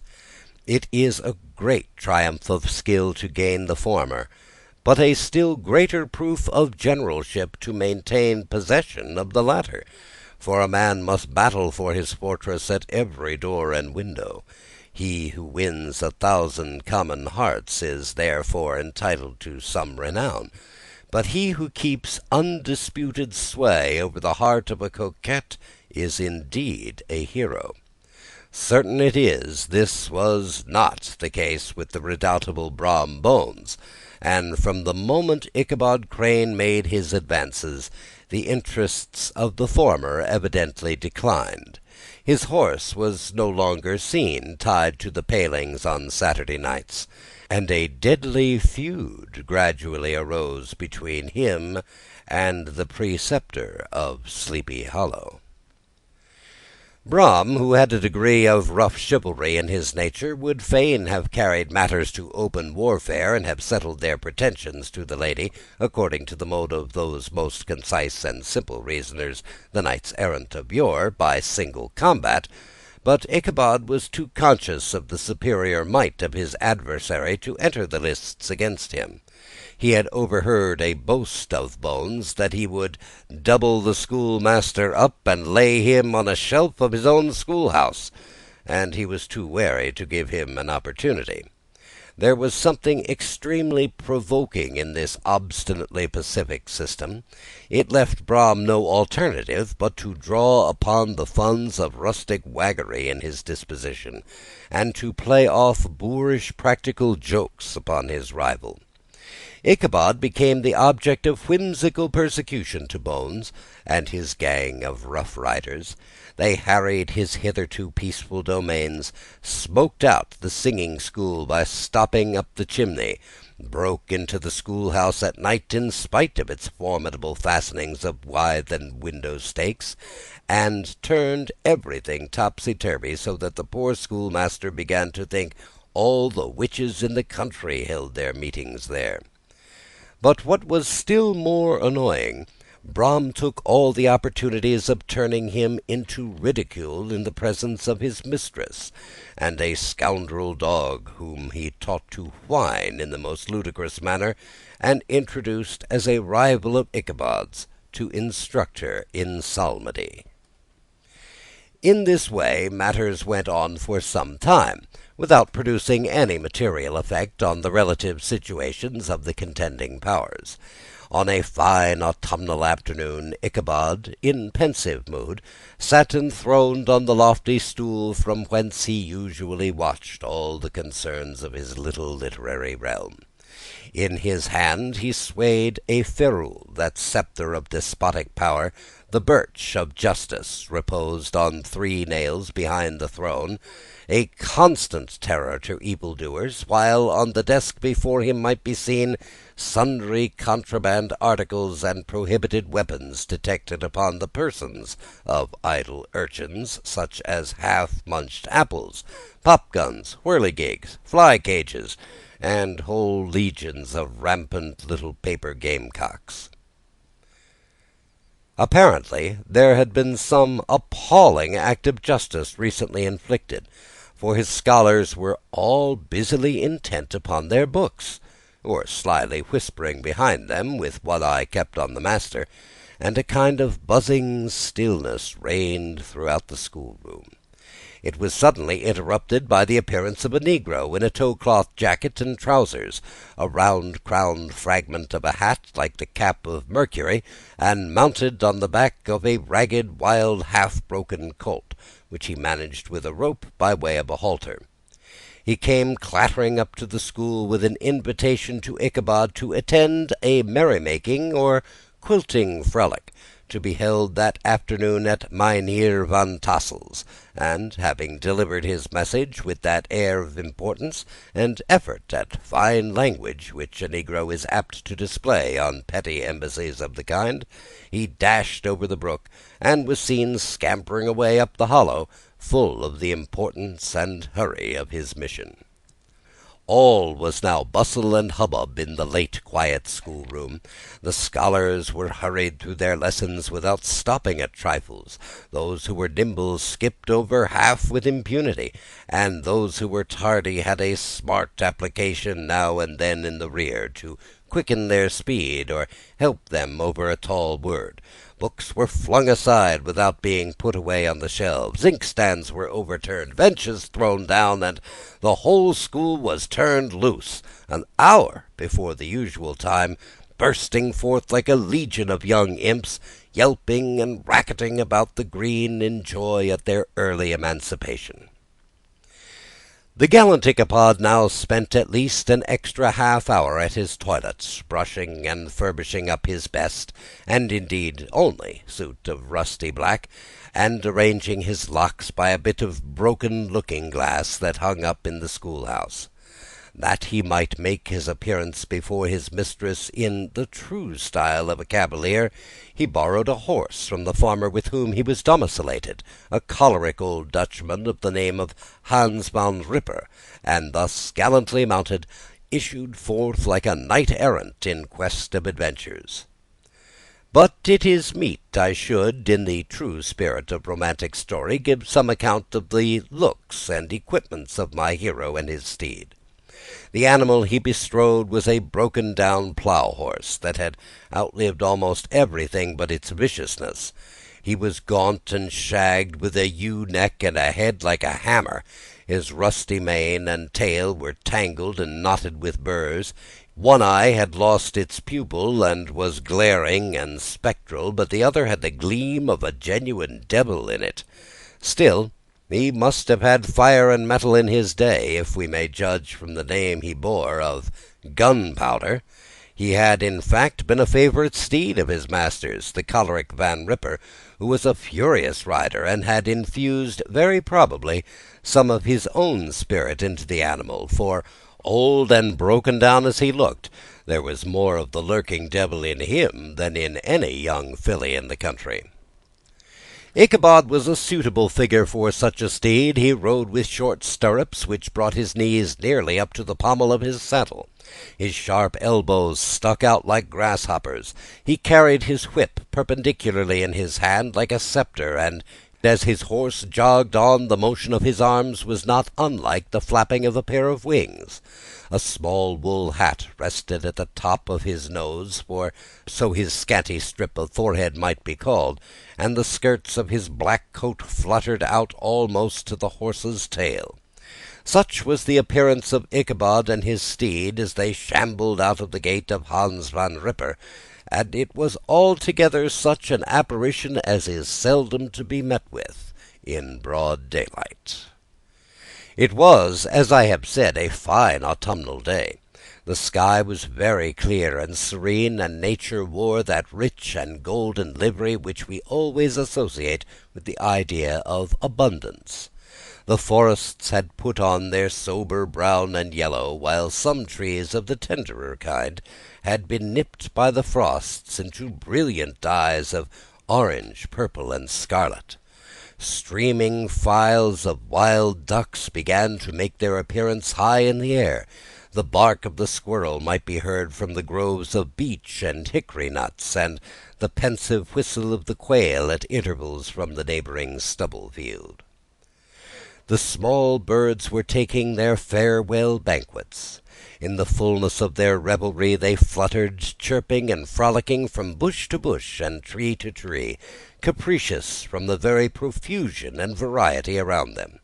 It is a great triumph of skill to gain the former, but a still greater proof of generalship to maintain possession of the latter. For a man must battle for his fortress at every door and window. He who wins 1,000 common hearts is therefore entitled to some renown, but he who keeps undisputed sway over the heart of a coquette is indeed a hero. Certain it is, this was not the case with the redoubtable Brom Bones, and from the moment Ichabod Crane made his advances, the interests of the former evidently declined. His horse was no longer seen tied to the palings on Saturday nights, and a deadly feud gradually arose between him and the preceptor of Sleepy Hollow. Brom, who had a degree of rough chivalry in his nature, would fain have carried matters to open warfare, and have settled their pretensions to the lady, according to the mode of those most concise and simple reasoners, the knights-errant of yore, by single combat. But Ichabod was too conscious of the superior might of his adversary to enter the lists against him. He had overheard a boast of Bones that he would double the schoolmaster up and lay him on a shelf of his own schoolhouse, and he was too wary to give him an opportunity. There was something extremely provoking in this obstinately pacific system. It left Brom no alternative but to draw upon the funds of rustic waggery in his disposition, and to play off boorish practical jokes upon his rival. Ichabod became the object of whimsical persecution to Bones and his gang of rough riders. They harried his hitherto peaceful domains, smoked out the singing school by stopping up the chimney, broke into the schoolhouse at night in spite of its formidable fastenings of withen window stakes, and turned everything topsy-turvy, so that the poor schoolmaster began to think all the witches in the country held their meetings there. But what was still more annoying Brom took all the opportunities of turning him into ridicule in the presence of his mistress, and a scoundrel dog whom he taught to whine in the most ludicrous manner, and introduced as a rival of Ichabod's to instruct her in psalmody. In this way matters went on for some time, without producing any material effect on the relative situations of the contending powers. On a fine autumnal afternoon, Ichabod, in pensive mood, sat enthroned on the lofty stool from whence he usually watched all the concerns of his little literary realm. In his hand he swayed a ferule, that sceptre of despotic power. The birch of justice reposed on 3 nails behind the throne, a constant terror to evildoers, while on the desk before him might be seen sundry contraband articles and prohibited weapons detected upon the persons of idle urchins, such as half-munched apples, pop-guns, whirligigs, fly-cages, and whole legions of rampant little paper gamecocks. Apparently there had been some appalling act of justice recently inflicted, for his scholars were all busily intent upon their books, or slyly whispering behind them, with one eye kept on the master, and a kind of buzzing stillness reigned throughout the schoolroom. It was suddenly interrupted by the appearance of a negro in a tow-cloth jacket and trousers, a round-crowned fragment of a hat like the cap of Mercury, and mounted on the back of a ragged, wild, half-broken colt, which he managed with a rope by way of a halter. He came clattering up to the school with an invitation to Ichabod to attend a merrymaking or quilting frolic, to be held that afternoon at Mynheer van Tassel's, and, having delivered his message with that air of importance and effort at fine language which a negro is apt to display on petty embassies of the kind, he dashed over the brook, and was seen scampering away up the hollow, full of the importance and hurry of his mission. All was now bustle and hubbub in the late quiet schoolroom. The scholars were hurried through their lessons without stopping at trifles. Those who were nimble skipped over half with impunity, and those who were tardy had a smart application now and then in the rear, to quicken their speed or help them over a tall word. Books were flung aside without being put away on the shelves. Inkstands were overturned, benches thrown down, and the whole school was turned loose, an hour before the usual time, bursting forth like a legion of young imps, yelping and racketing about the green in joy at their early emancipation. The gallant Ichabod now spent at least an extra half-hour at his toilet, brushing and furbishing up his best, and indeed only, suit of rusty black, and arranging his locks by a bit of broken looking-glass that hung up in the schoolhouse. That he might make his appearance before his mistress in the true style of a cavalier, he borrowed a horse from the farmer with whom he was domiciliated, a choleric old Dutchman of the name of Hans van Ripper, and thus gallantly mounted, issued forth like a knight-errant in quest of adventures. But it is meet I should, in the true spirit of romantic story, give some account of the looks and equipments of my hero and his steed. The animal he bestrode was a broken-down plough-horse that had outlived almost everything but its viciousness. He was gaunt and shagged, with a ewe-neck and a head like a hammer. His rusty mane and tail were tangled and knotted with burrs. One eye had lost its pupil and was glaring and spectral, but the other had the gleam of a genuine devil in it. Still, he must have had fire and metal in his day, if we may judge from the name he bore of Gunpowder. He had, in fact, been a favourite steed of his master's, the choleric Van Ripper, who was a furious rider, and had infused, very probably, some of his own spirit into the animal, for, old and broken down as he looked, there was more of the lurking devil in him than in any young filly in the country. Ichabod was a suitable figure for such a steed. He rode with short stirrups, which brought his knees nearly up to the pommel of his saddle. His sharp elbows stuck out like grasshoppers. He carried his whip perpendicularly in his hand like a sceptre, and as his horse jogged on, the motion of his arms was not unlike the flapping of a pair of wings. A small wool hat rested at the top of his nose, for so his scanty strip of forehead might be called, and the skirts of his black coat fluttered out almost to the horse's tail. Such was the appearance of Ichabod and his steed as they shambled out of the gate of Hans Van Ripper, and it was altogether such an apparition as is seldom to be met with in broad daylight. It was, as I have said, a fine autumnal day. The sky was very clear and serene, and nature wore that rich and golden livery which we always associate with the idea of abundance. The forests had put on their sober brown and yellow, while some trees of the tenderer kind had been nipped by the frosts into brilliant dyes of orange, purple, and scarlet. Streaming files of wild ducks began to make their appearance high in the air. The bark of the squirrel might be heard from the groves of beech and hickory nuts, and the pensive whistle of the quail at intervals from the neighbouring stubble field. The small birds were taking their farewell banquets. In the fullness of their revelry they fluttered, chirping and frolicking from bush to bush and tree to tree, capricious from the very profusion and variety around them.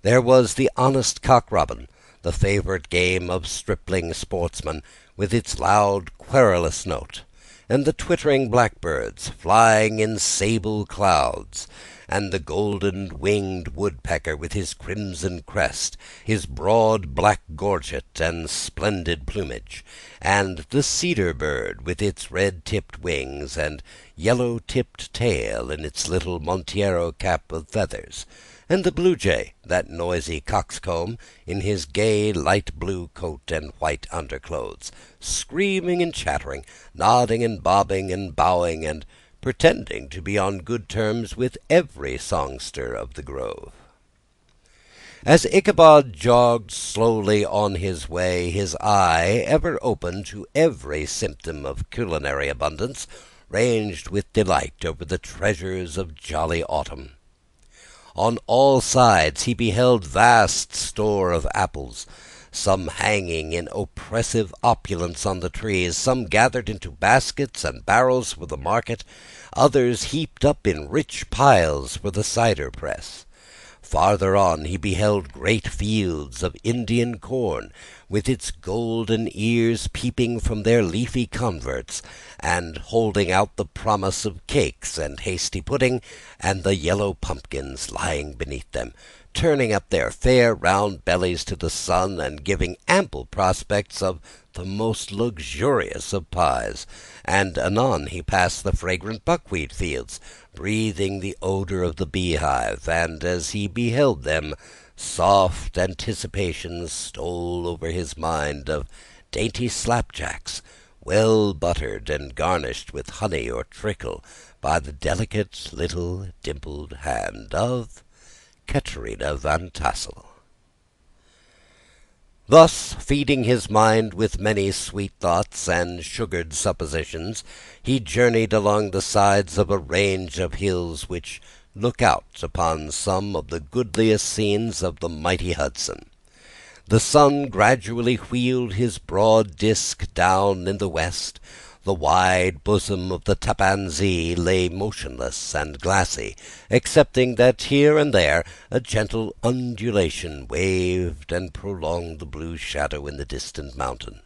There was the honest cock-robin, the favourite game of stripling sportsmen, with its loud, querulous note, and the twittering blackbirds, flying in sable clouds, and the golden-winged woodpecker with his crimson crest, his broad black gorget and splendid plumage, and the cedar-bird with its red-tipped wings and yellow-tipped tail and its little Montero cap of feathers, and the blue-jay, that noisy coxcomb, in his gay light-blue coat and white underclothes, screaming and chattering, nodding and bobbing and bowing, and pretending to be on good terms with every songster of the grove. As Ichabod jogged slowly on his way, his eye, ever open to every symptom of culinary abundance, ranged with delight over the treasures of jolly autumn. On all sides he beheld vast store of apples, some hanging in oppressive opulence on the trees, some gathered into baskets and barrels for the market, others heaped up in rich piles for the cider press. Farther on he beheld great fields of Indian corn, with its golden ears peeping from their leafy coverts, and holding out the promise of cakes and hasty pudding, and the yellow pumpkins lying beneath them, turning up their fair round bellies to the sun, and giving ample prospects of the most luxurious of pies. And anon he passed the fragrant buckwheat fields, breathing the odour of the beehive, and as he beheld them, soft anticipations stole over his mind of dainty slapjacks, well buttered and garnished with honey or treacle by the delicate little dimpled hand of Katerina Van Tassel. Thus, feeding his mind with many sweet thoughts and sugared suppositions, he journeyed along the sides of a range of hills which look out upon some of the goodliest scenes of the mighty Hudson. The sun gradually wheeled his broad disk down in the west. The wide bosom of the Tappan Zee lay motionless and glassy, excepting that here and there a gentle undulation waved and prolonged the blue shadow in the distant mountain.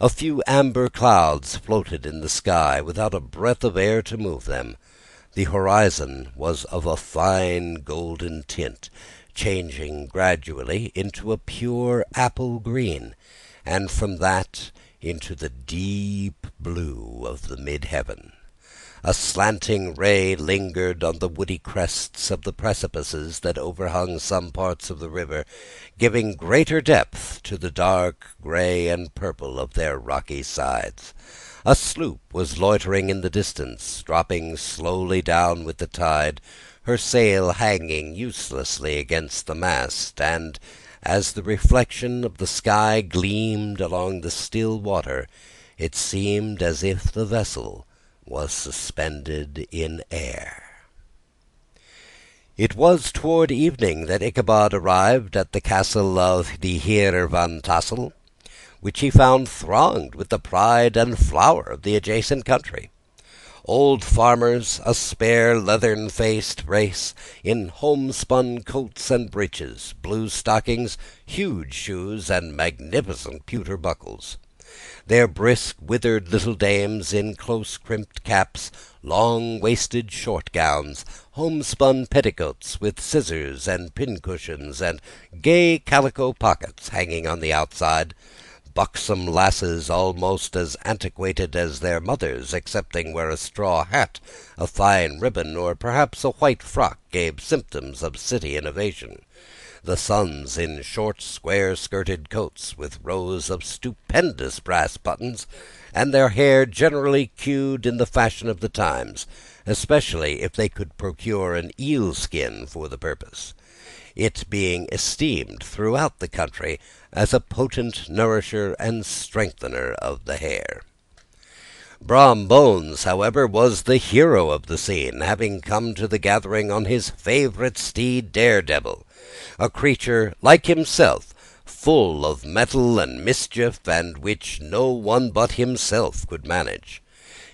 A few amber clouds floated in the sky without a breath of air to move them. The horizon was of a fine golden tint, changing gradually into a pure apple green, and from that into the deep blue of the mid-heaven. A slanting ray lingered on the woody crests of the precipices that overhung some parts of the river, giving greater depth to the dark grey and purple of their rocky sides. A sloop was loitering in the distance, dropping slowly down with the tide, her sail hanging uselessly against the mast, and As the reflection of the sky gleamed along the still water, it seemed as if the vessel was suspended in air. It was toward evening that Ichabod arrived at the castle of the Heer van Tassel, which he found thronged with the pride and flower of the adjacent country. Old farmers, a spare, leathern-faced race, in homespun coats and breeches, blue stockings, huge shoes, and magnificent pewter buckles. Their brisk, withered little dames in close-crimped caps, long-waisted short gowns, homespun petticoats with scissors and pincushions, and gay calico pockets hanging on the outside, buxom lasses almost as antiquated as their mothers, excepting where a straw hat, a fine ribbon, or perhaps a white frock gave symptoms of city innovation. The sons in short, square-skirted coats, with rows of stupendous brass buttons, and their hair generally queued in the fashion of the times, especially if they could procure an eel skin for the purpose, it being esteemed throughout the country as a potent nourisher and strengthener of the hair. Brom Bones, however, was the hero of the scene, having come to the gathering on his favourite steed, Daredevil, a creature, like himself, full of mettle and mischief, and which no one but himself could manage.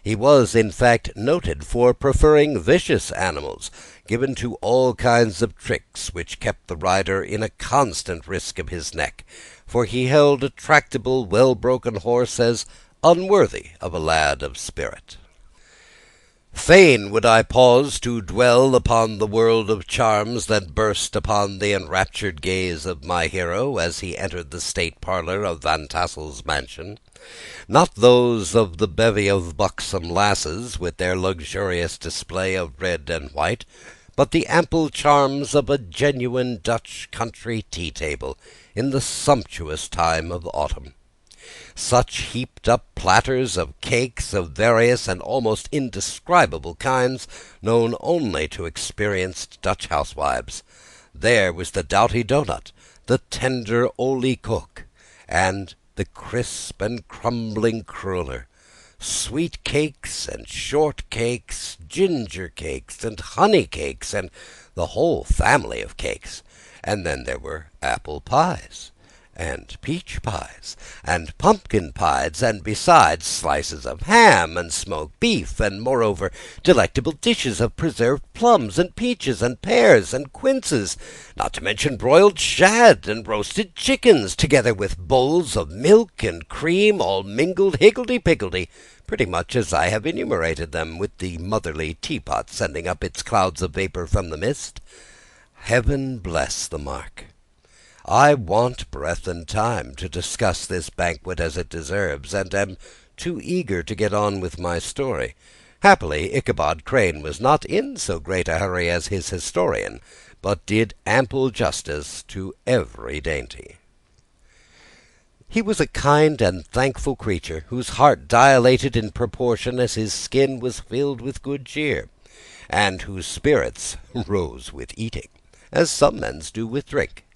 He was, in fact, noted for preferring vicious animals, given to all kinds of tricks, which kept the rider in a constant risk of his neck, for he held a tractable, well-broken horse as unworthy of a lad of spirit. Fain would I pause to dwell upon the world of charms that burst upon the enraptured gaze of my hero as he entered the state parlour of Van Tassel's mansion. Not those of the bevy of buxom lasses, with their luxurious display of red and white, but the ample charms of a genuine Dutch country tea-table in the sumptuous time of autumn. Such heaped-up platters of cakes of various and almost indescribable kinds, known only to experienced Dutch housewives. There was the doughty doughnut, the tender olie koek, and the crisp and crumbling cruller, sweet cakes and short cakes, ginger cakes and honey cakes, and the whole family of cakes. And then there were apple pies, and peach pies, and pumpkin pies, and besides slices of ham and smoked beef, and moreover delectable dishes of preserved plums, and peaches, and pears, and quinces, not to mention broiled shad and roasted chickens, together with bowls of milk and cream, all mingled higgledy-piggledy, pretty much as I have enumerated them, with the motherly teapot sending up its clouds of vapour from the mist. Heaven bless the mark! I want breath and time to discuss this banquet as it deserves, and am too eager to get on with my story. Happily, Ichabod Crane was not in so great a hurry as his historian, but did ample justice to every dainty. He was a kind and thankful creature, whose heart dilated in proportion as his skin was filled with good cheer, and whose spirits rose with eating, as some men's do with drink.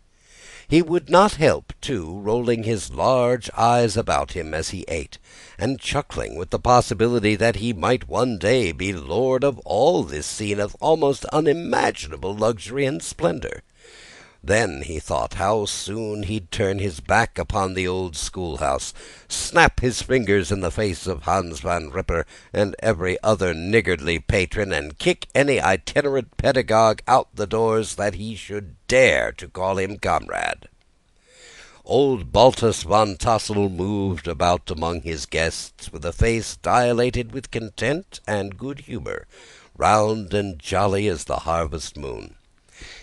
He would not help, too, rolling his large eyes about him as he ate, and chuckling with the possibility that he might one day be lord of all this scene of almost unimaginable luxury and splendour. Then he thought how soon he'd turn his back upon the old schoolhouse, snap his fingers in the face of Hans Van Ripper and every other niggardly patron, and kick any itinerant pedagogue out the doors that he should dare to call him comrade. Old Baltus Van Tassel moved about among his guests with a face dilated with content and good humour, round and jolly as the harvest moon.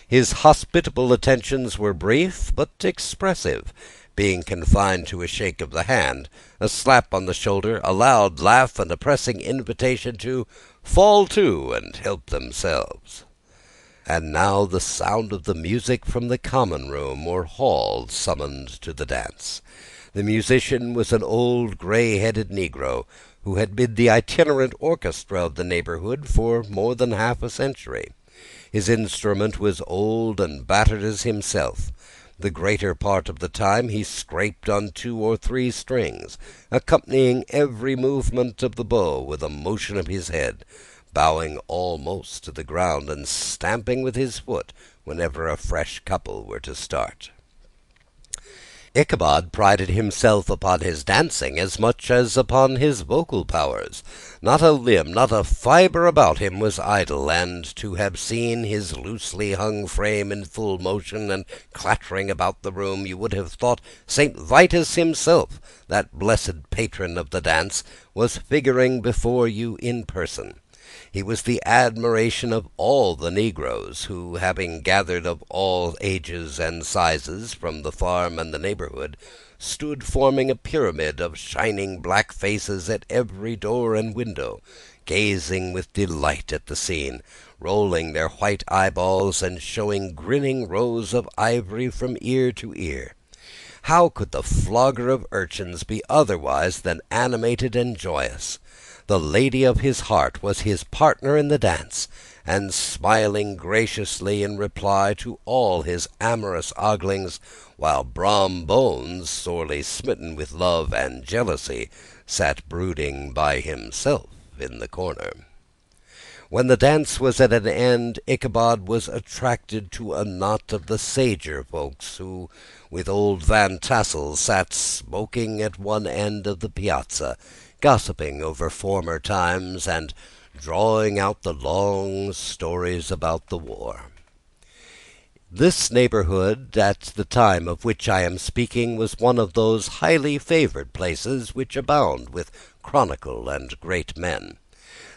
His hospitable attentions were brief but expressive, being confined to a shake of the hand, a slap on the shoulder, a loud laugh, and a pressing invitation to fall to and help themselves. And now the sound of the music from the common room or hall summoned to the dance. The musician was an old grey-headed negro, who had been the itinerant orchestra of the neighbourhood for more than half a century. His instrument was old and battered as himself, The greater part of the time he scraped on 2 or 3 strings, accompanying every movement of the bow with a motion of his head, bowing almost to the ground, and stamping with his foot whenever a fresh couple were to start. Ichabod prided himself upon his dancing as much as upon his vocal powers. Not a limb, not a fibre about him was idle, and to have seen his loosely hung frame in full motion and clattering about the room, you would have thought St. Vitus himself, that blessed patron of the dance, was figuring before you in person. He was the admiration of all the negroes, who, having gathered of all ages and sizes from the farm and the neighborhood, stood forming a pyramid of shining black faces at every door and window, gazing with delight at the scene, rolling their white eyeballs, and showing grinning rows of ivory from ear to ear. How could the flogger of urchins be otherwise than animated and joyous? The lady of his heart was his partner in the dance, and smiling graciously in reply to all his amorous oglings, while Brom Bones, sorely smitten with love and jealousy, sat brooding by himself in the corner. When the dance was at an end, Ichabod was attracted to a knot of the sager folks, who, with old Van Tassel, sat smoking at one end of the piazza, gossiping over former times, and drawing out the long stories about the war. This neighborhood, at the time of which I am speaking, was one of those highly favored places which abound with chronicle and great men.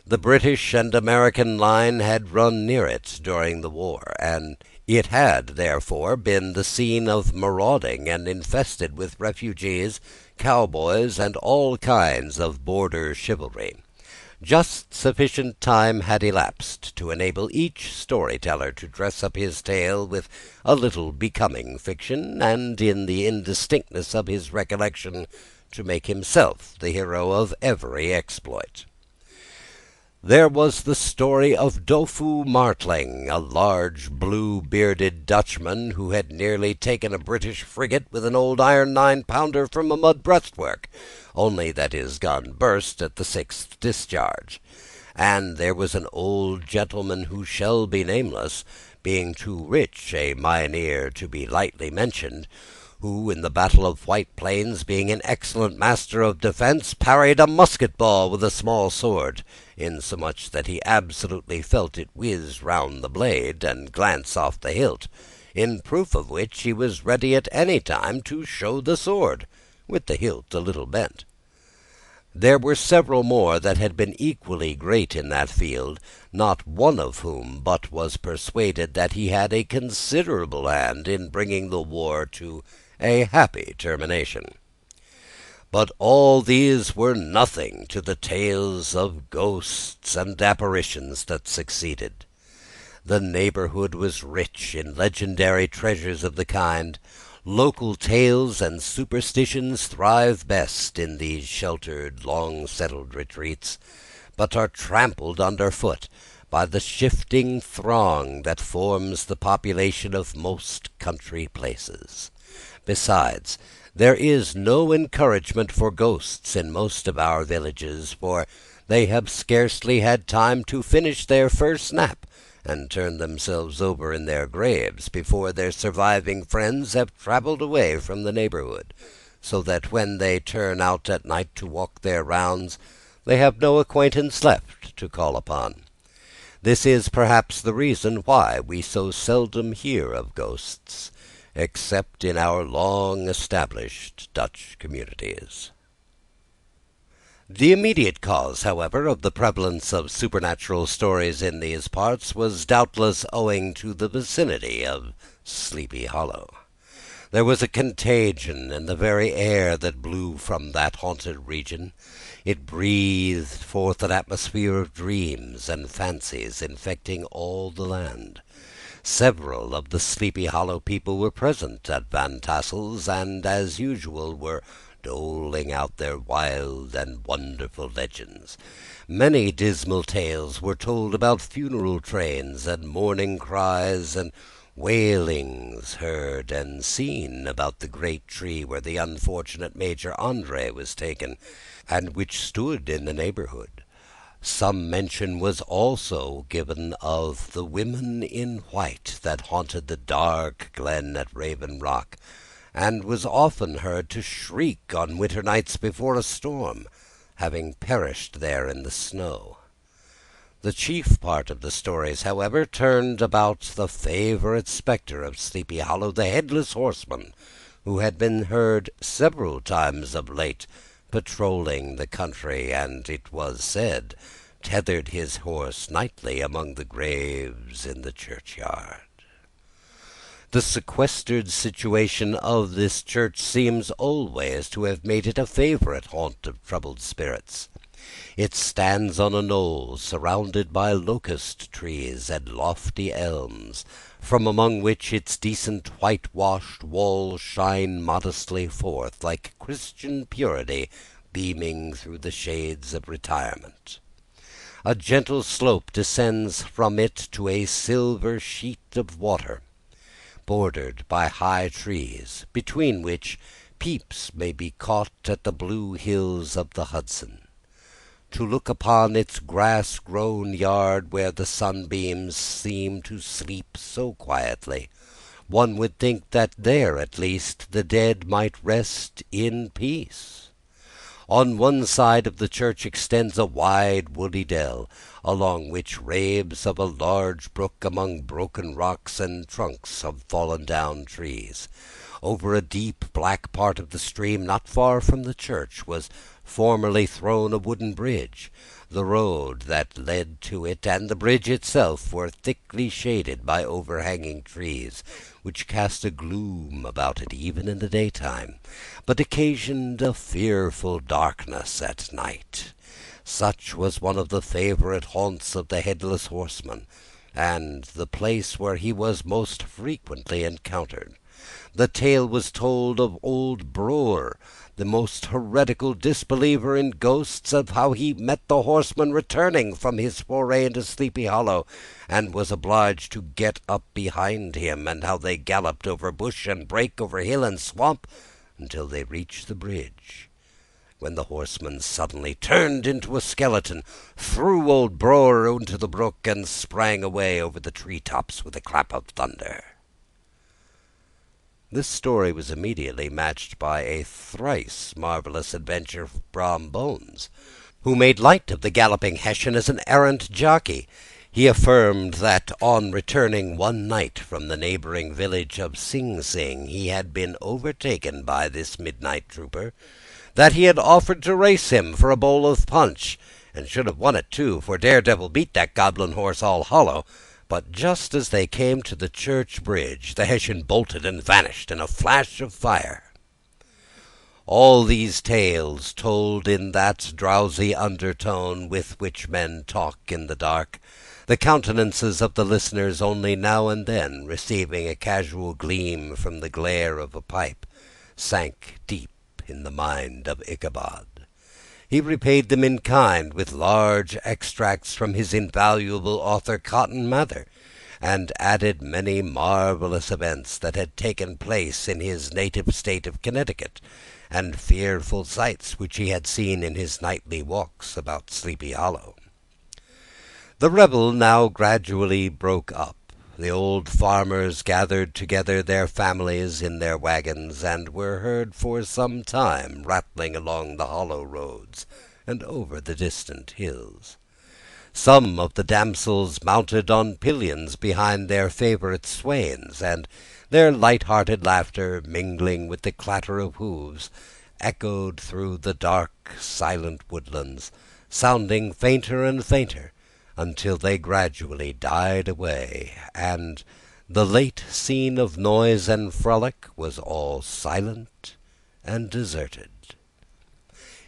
The British and American line had run near it during the war, and it had, therefore, been the scene of marauding, and infested with refugees, cowboys, and all kinds of border chivalry. Just sufficient time had elapsed to enable each story-teller to dress up his tale with a little becoming fiction, and in the indistinctness of his recollection to make himself the hero of every exploit. There was the story of Dofu Martling, a large blue-bearded Dutchman who had nearly taken a British frigate with an old iron 9-pounder from a mud breastwork, only that his gun burst at the 6th discharge. And there was an old gentleman who shall be nameless, being too rich a mynheer to be lightly mentioned, who, in the battle of White Plains, being an excellent master of defence, parried a musket-ball with a small sword, insomuch that he absolutely felt it whiz round the blade, and glance off the hilt, in proof of which he was ready at any time to show the sword, with the hilt a little bent. There were several more that had been equally great in that field, not one of whom but was persuaded that he had a considerable hand in bringing the war to a happy termination. But all these were nothing to the tales of ghosts and apparitions that succeeded. The neighborhood was rich in legendary treasures of the kind. Local tales and superstitions thrive best in these sheltered, long-settled retreats, but are trampled under foot by the shifting throng that forms the population of most country places. Besides, there is no encouragement for ghosts in most of our villages, for they have scarcely had time to finish their first nap, and turn themselves over in their graves, before their surviving friends have travelled away from the neighbourhood, so that when they turn out at night to walk their rounds, they have no acquaintance left to call upon. This is perhaps the reason why we so seldom hear of ghosts, except in our long-established Dutch communities. The immediate cause, however, of the prevalence of supernatural stories in these parts was doubtless owing to the vicinity of Sleepy Hollow. There was a contagion in the very air that blew from that haunted region. It breathed forth an atmosphere of dreams and fancies, infecting all the land. Several of the Sleepy Hollow people were present at Van Tassel's, and, as usual, were doling out their wild and wonderful legends. Many dismal tales were told about funeral trains and mourning cries, and Wailings heard and seen about the great tree where the unfortunate Major Andre was taken, and which stood in the neighborhood. Some mention was also given of the women in white that haunted the dark glen at Raven Rock, and was often heard to shriek on winter nights before a storm, having perished there in the snow. The chief part of the stories, however, turned about the favorite spectre of Sleepy Hollow, the headless horseman, who had been heard several times of late patrolling the country, and, it was said, tethered his horse nightly among the graves in the churchyard. The sequestered situation of this church seems always to have made it a favorite haunt of troubled spirits. It stands on a knoll, surrounded by locust trees and lofty elms, from among which its decent whitewashed walls shine modestly forth, like Christian purity beaming through the shades of retirement. A gentle slope descends from it to a silver sheet of water, bordered by high trees, between which peeps may be caught at the blue hills of the Hudson. To look upon its grass-grown yard, where the sunbeams seem to sleep so quietly, one would think that there, at least, the dead might rest in peace. On one side of the church extends a wide woody dell, along which raves of a large brook among broken rocks and trunks of fallen-down trees. Over a deep black part of the stream, not far from the church, was formerly thrown a wooden bridge. The road that led to it and the bridge itself were thickly shaded by overhanging trees, which cast a gloom about it even in the daytime, but occasioned a fearful darkness at night. Such was one of the favorite haunts of the headless horseman, and the place where he was most frequently encountered. The tale was told of old Brewer, the most heretical disbeliever in ghosts, of how he met the horseman returning from his foray into Sleepy Hollow, and was obliged to get up behind him, and how they galloped over bush and brake, over hill and swamp, until they reached the bridge, when the horseman suddenly turned into a skeleton, threw old Brewer into the brook, and sprang away over the tree-tops with a clap of thunder. This story was immediately matched by a thrice marvelous adventure of Brom Bones, who made light of the galloping Hessian as an errant jockey. He affirmed that, on returning one night from the neighboring village of Sing Sing, he had been overtaken by this midnight trooper, that he had offered to race him for a bowl of punch, and should have won it too, for Daredevil beat that goblin horse all hollow. But just as they came to the church bridge, the Hessian bolted and vanished in a flash of fire. All these tales, told in that drowsy undertone with which men talk in the dark, the countenances of the listeners only now and then receiving a casual gleam from the glare of a pipe, sank deep in the mind of Ichabod. He repaid them in kind with large extracts from his invaluable author Cotton Mather, and added many marvelous events that had taken place in his native state of Connecticut, and fearful sights which he had seen in his nightly walks about Sleepy Hollow. The revel now gradually broke up. The old farmers gathered together their families in their wagons, and were heard for some time rattling along the hollow roads and over the distant hills. Some of the damsels mounted on pillions behind their favorite swains, and their light-hearted laughter, mingling with the clatter of hoofs, echoed through the dark, silent woodlands, sounding fainter and fainter, until they gradually died away, and the late scene of noise and frolic was all silent and deserted.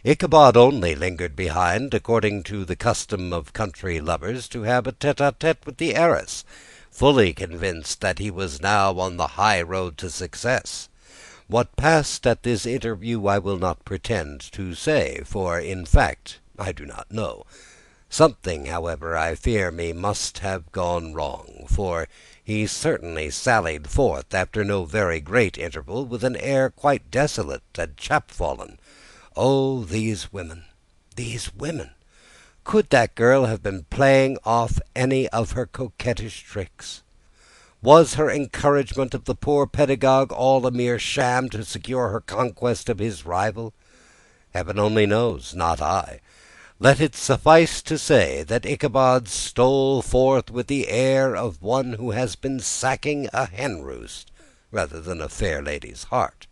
Ichabod only lingered behind, according to the custom of country lovers, to have a tete-a-tete with the heiress, fully convinced that he was now on the high road to success. What passed at this interview I will not pretend to say, for, in fact, I do not know. Something, however, I fear me, must have gone wrong, for he certainly sallied forth, after no very great interval, with an air quite desolate and chapfallen. Oh, these women! These women! Could that girl have been playing off any of her coquettish tricks? Was her encouragement of the poor pedagogue all a mere sham to secure her conquest of his rival? Heaven only knows, not I. Let it suffice to say that Ichabod stole forth with the air of one who has been sacking a hen-roost rather than a fair lady's heart.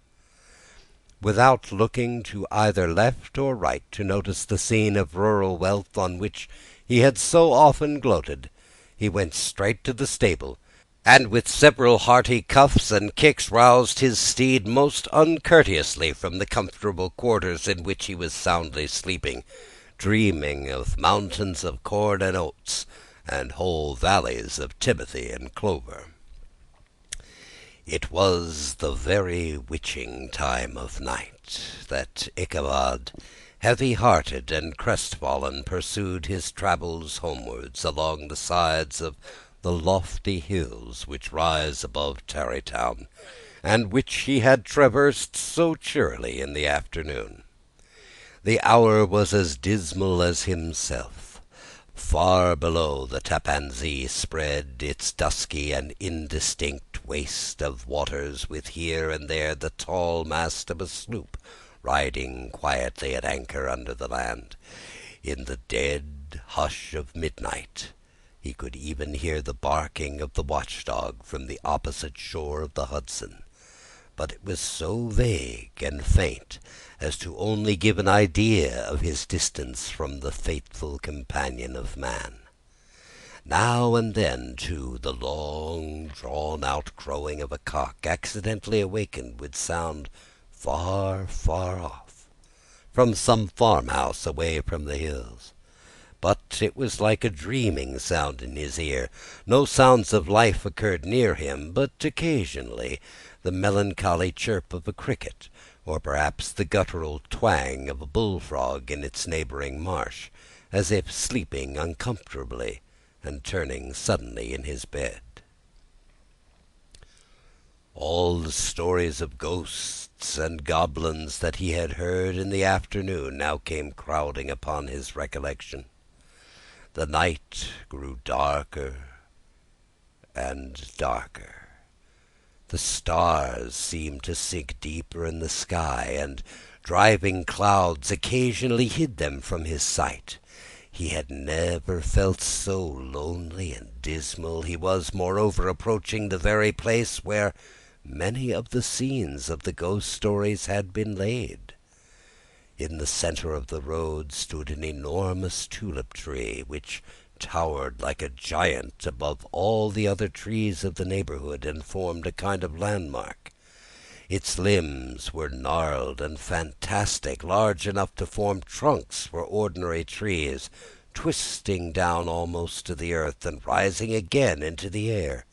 Without looking to either left or right to notice the scene of rural wealth on which he had so often gloated, he went straight to the stable, and with several hearty cuffs and kicks roused his steed most uncourteously from the comfortable quarters in which he was soundly sleeping, dreaming of mountains of corn and oats, and whole valleys of timothy and clover. It was the very witching time of night that Ichabod, heavy-hearted and crestfallen, pursued his travels homewards along the sides of the lofty hills which rise above Tarrytown, and which he had traversed so cheerily in the afternoon. The hour was as dismal as himself. Far below, the Tappan Zee spread its dusky and indistinct waste of waters, with here and there the tall mast of a sloop riding quietly at anchor under the land. In the dead hush of midnight he could even hear the barking of the watchdog from the opposite shore of the Hudson, but it was so vague and faint as to only give an idea of his distance from the faithful companion of man. Now and then, too, the long drawn-out crowing of a cock accidentally awakened would sound far, far off, from some farmhouse away from the hills. But it was like a dreaming sound in his ear. No sounds of life occurred near him, but occasionally the melancholy chirp of a cricket, or perhaps the guttural twang of a bullfrog in its neighbouring marsh, as if sleeping uncomfortably and turning suddenly in his bed. All the stories of ghosts and goblins that he had heard in the afternoon now came crowding upon his recollection. The night grew darker and darker. The stars seemed to sink deeper in the sky, and driving clouds occasionally hid them from his sight. He had never felt so lonely and dismal. He was, moreover, approaching the very place where many of the scenes of the ghost stories had been laid. In the centre of the road stood an enormous tulip-tree, which towered like a giant above all the other trees of the neighbourhood, and formed a kind of landmark. Its limbs were gnarled and fantastic, large enough to form trunks for ordinary trees, twisting down almost to the earth, and rising again into the air.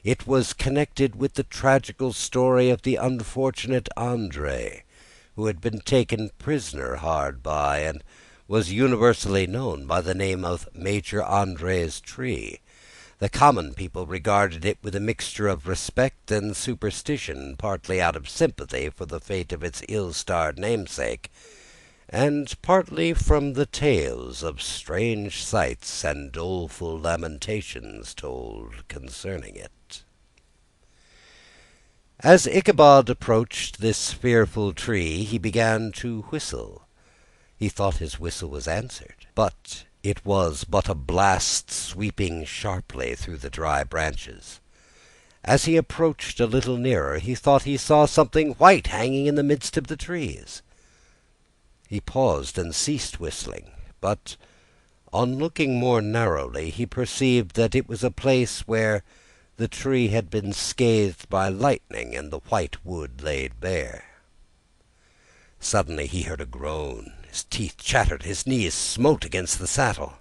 It was connected with the tragical story of the unfortunate André, who had been taken prisoner hard by, and was universally known by the name of Major André's tree. The common people regarded it with a mixture of respect and superstition, partly out of sympathy for the fate of its ill-starred namesake, and partly from the tales of strange sights and doleful lamentations told concerning it. As Ichabod approached this fearful tree, he began to whistle. He thought his whistle was answered, but it was but a blast sweeping sharply through the dry branches. As he approached a little nearer, he thought he saw something white hanging in the midst of the trees. He paused and ceased whistling, but on looking more narrowly, he perceived that it was a place where the tree had been scathed by lightning, and the white wood laid bare. Suddenly he heard a groan. His teeth chattered, his knees smote against the saddle.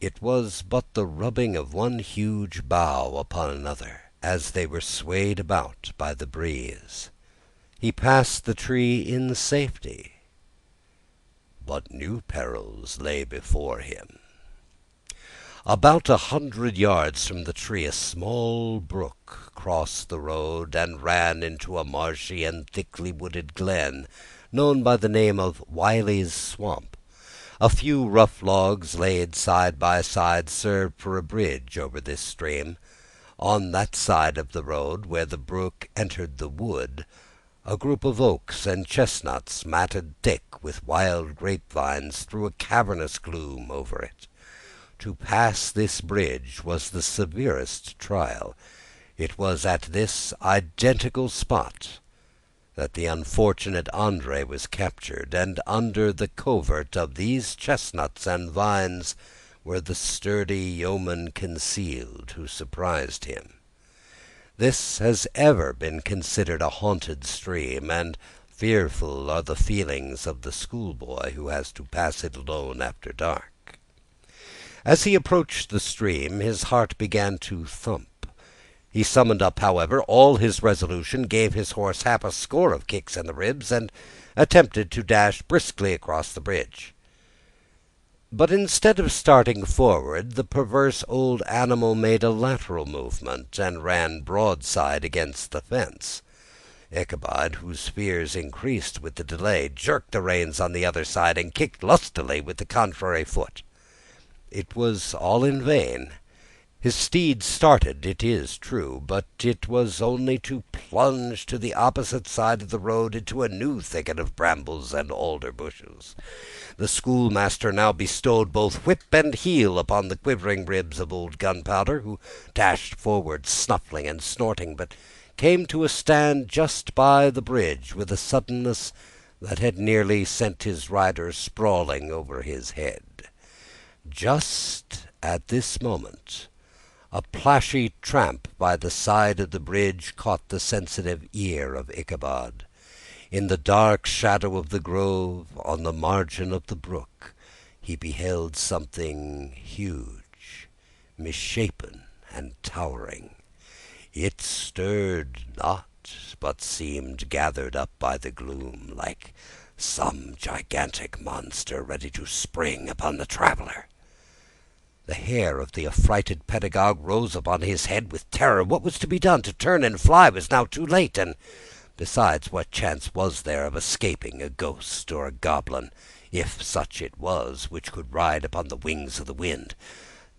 It was but the rubbing of one huge bough upon another, as they were swayed about by the breeze. He passed the tree in safety, but new perils lay before him. About 100 yards from the tree a small brook crossed the road and ran into a marshy and thickly wooded glen, known by the name of Wiley's Swamp. A few rough logs laid side by side served for a bridge over this stream. On that side of the road where the brook entered the wood, a group of oaks and chestnuts, matted thick with wild grapevines, threw a cavernous gloom over it. To pass this bridge was the severest trial. It was at this identical spot that the unfortunate Andre was captured, and under the covert of these chestnuts and vines were the sturdy yeomen concealed who surprised him. This has ever been considered a haunted stream, and fearful are the feelings of the schoolboy who has to pass it alone after dark. As he approached the stream, his heart began to thump. He summoned up, however, all his resolution, gave his horse half a score of kicks in the ribs, and attempted to dash briskly across the bridge. But instead of starting forward, the perverse old animal made a lateral movement, and ran broadside against the fence. Ichabod, whose fears increased with the delay, jerked the reins on the other side, and kicked lustily with the contrary foot. It was all in vain. His steed started, it is true, but it was only to plunge to the opposite side of the road into a new thicket of brambles and alder bushes. The schoolmaster now bestowed both whip and heel upon the quivering ribs of old Gunpowder, who dashed forward, snuffling and snorting, but came to a stand just by the bridge with a suddenness that had nearly sent his rider sprawling over his head. Just at this moment, a plashy tramp by the side of the bridge caught the sensitive ear of Ichabod. In the dark shadow of the grove, on the margin of the brook, he beheld something huge, misshapen, and towering. It stirred not, but seemed gathered up by the gloom, like some gigantic monster ready to spring upon the traveller. The hair of the affrighted pedagogue rose upon his head with terror. What was to be done? To turn and fly was now too late, and besides, what chance was there of escaping a ghost or a goblin, if such it was, which could ride upon the wings of the wind?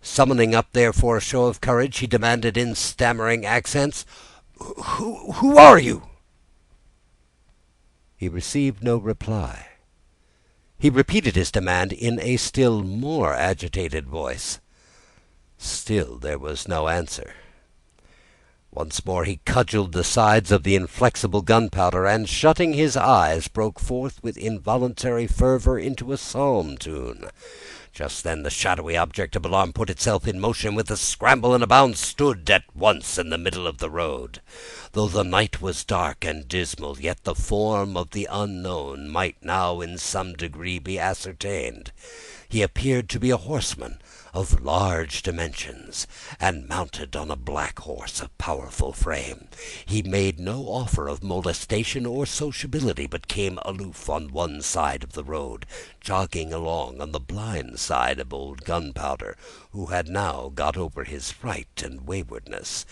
Summoning up, therefore, a show of courage, he demanded in stammering accents, "Who are you?" He received no reply. He repeated his demand in a still more agitated voice. Still there was no answer. Once more he cudgelled the sides of the inflexible Gunpowder, and, shutting his eyes, broke forth with involuntary fervour into a psalm tune. Just then the shadowy object of alarm put itself in motion, and with a scramble and a bound stood at once in the middle of the road. Though the night was dark and dismal, yet the form of the unknown might now in some degree be ascertained. He appeared to be a horseman of large dimensions, and mounted on a black horse of powerful frame. He made no offer of molestation or sociability, but came aloof on one side of the road, jogging along on the blind side of old Gunpowder, who had now got over his fright and waywardness.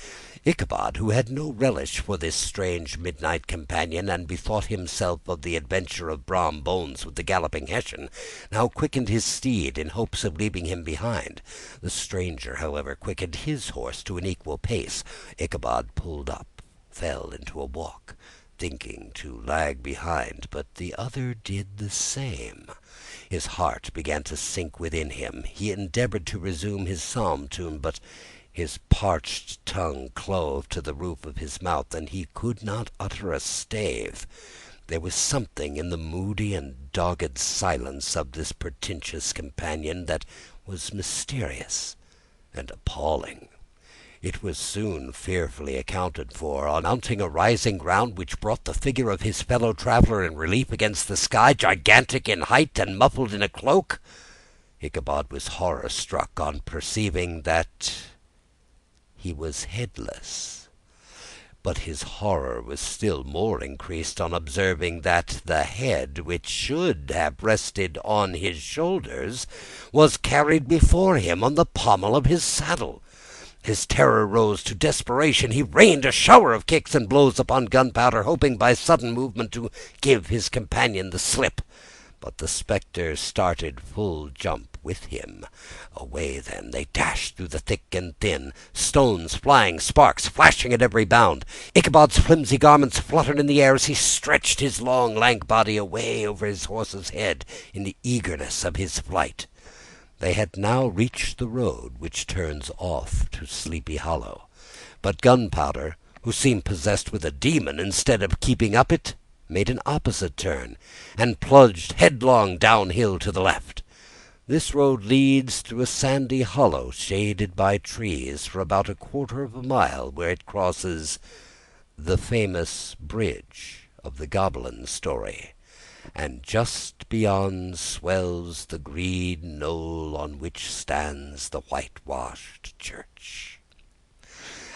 Ichabod, who had no relish for this strange midnight companion, and bethought himself of the adventure of Brom Bones with the galloping Hessian, now quickened his steed in hopes of leaving him behind. The stranger, however, quickened his horse to an equal pace. Ichabod pulled up, fell into a walk, thinking to lag behind, but the other did the same. His heart began to sink within him. He endeavoured to resume his psalm tune, but his parched tongue clove to the roof of his mouth, and he could not utter a stave. There was something in the moody and dogged silence of this portentous companion that was mysterious and appalling. It was soon fearfully accounted for. On mounting a rising ground which brought the figure of his fellow traveller in relief against the sky, gigantic in height and muffled in a cloak, Ichabod was horror-struck on perceiving that he was headless. But his horror was still more increased on observing that the head, which should have rested on his shoulders, was carried before him on the pommel of his saddle. His terror rose to desperation. He rained a shower of kicks and blows upon Gunpowder, hoping by sudden movement to give his companion the slip. But the spectre started full jump with him. Away then they dashed through the thick and thin, stones flying, sparks flashing at every bound. Ichabod's flimsy garments fluttered in the air as he stretched his long, lank body away over his horse's head in the eagerness of his flight. They had now reached the road which turns off to Sleepy Hollow, but Gunpowder, who seemed possessed with a demon, instead of keeping up it, made an opposite turn, and plunged headlong downhill to the left. This road leads through a sandy hollow shaded by trees for about a quarter of a mile, where it crosses the famous bridge of the goblin story, and just beyond swells the green knoll on which stands the whitewashed church.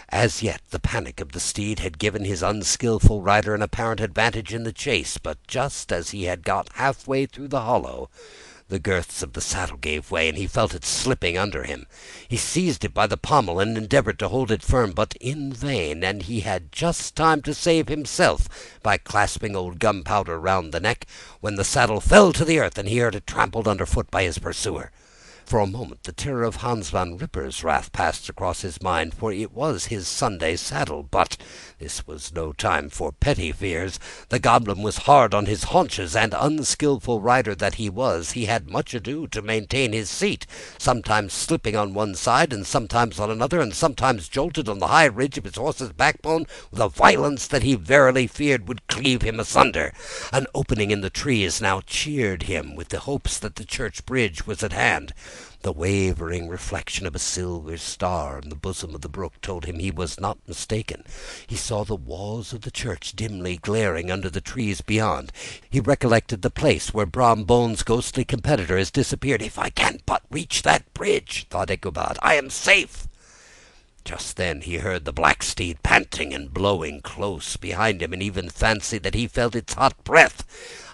As yet the panic of the steed had given his unskilful rider an apparent advantage in the chase, but just as he had got halfway through the hollow, the girths of the saddle gave way, and he felt it slipping under him. He seized it by the pommel and endeavored to hold it firm, but in vain, and he had just time to save himself by clasping old Gunpowder round the neck, when the saddle fell to the earth, and he heard it trampled underfoot by his pursuer. For a moment the terror of Hans Van Ripper's wrath passed across his mind, for it was his Sunday saddle. But this was no time for petty fears. The goblin was hard on his haunches, and, unskilful rider that he was, he had much ado to maintain his seat, sometimes slipping on one side, and sometimes on another, and sometimes jolted on the high ridge of his horse's backbone with a violence that he verily feared would cleave him asunder. An opening in the trees now cheered him with the hopes that the church bridge was at hand. The wavering reflection of a silver star in the bosom of the brook told him he was not mistaken. He saw the walls of the church dimly glaring under the trees beyond. He recollected the place where Brom Bones's ghostly competitor has disappeared. "If I can but reach that bridge," thought Ichabod, "I am safe." Just then he heard the black steed panting and blowing close behind him, and even fancied that he felt its hot breath.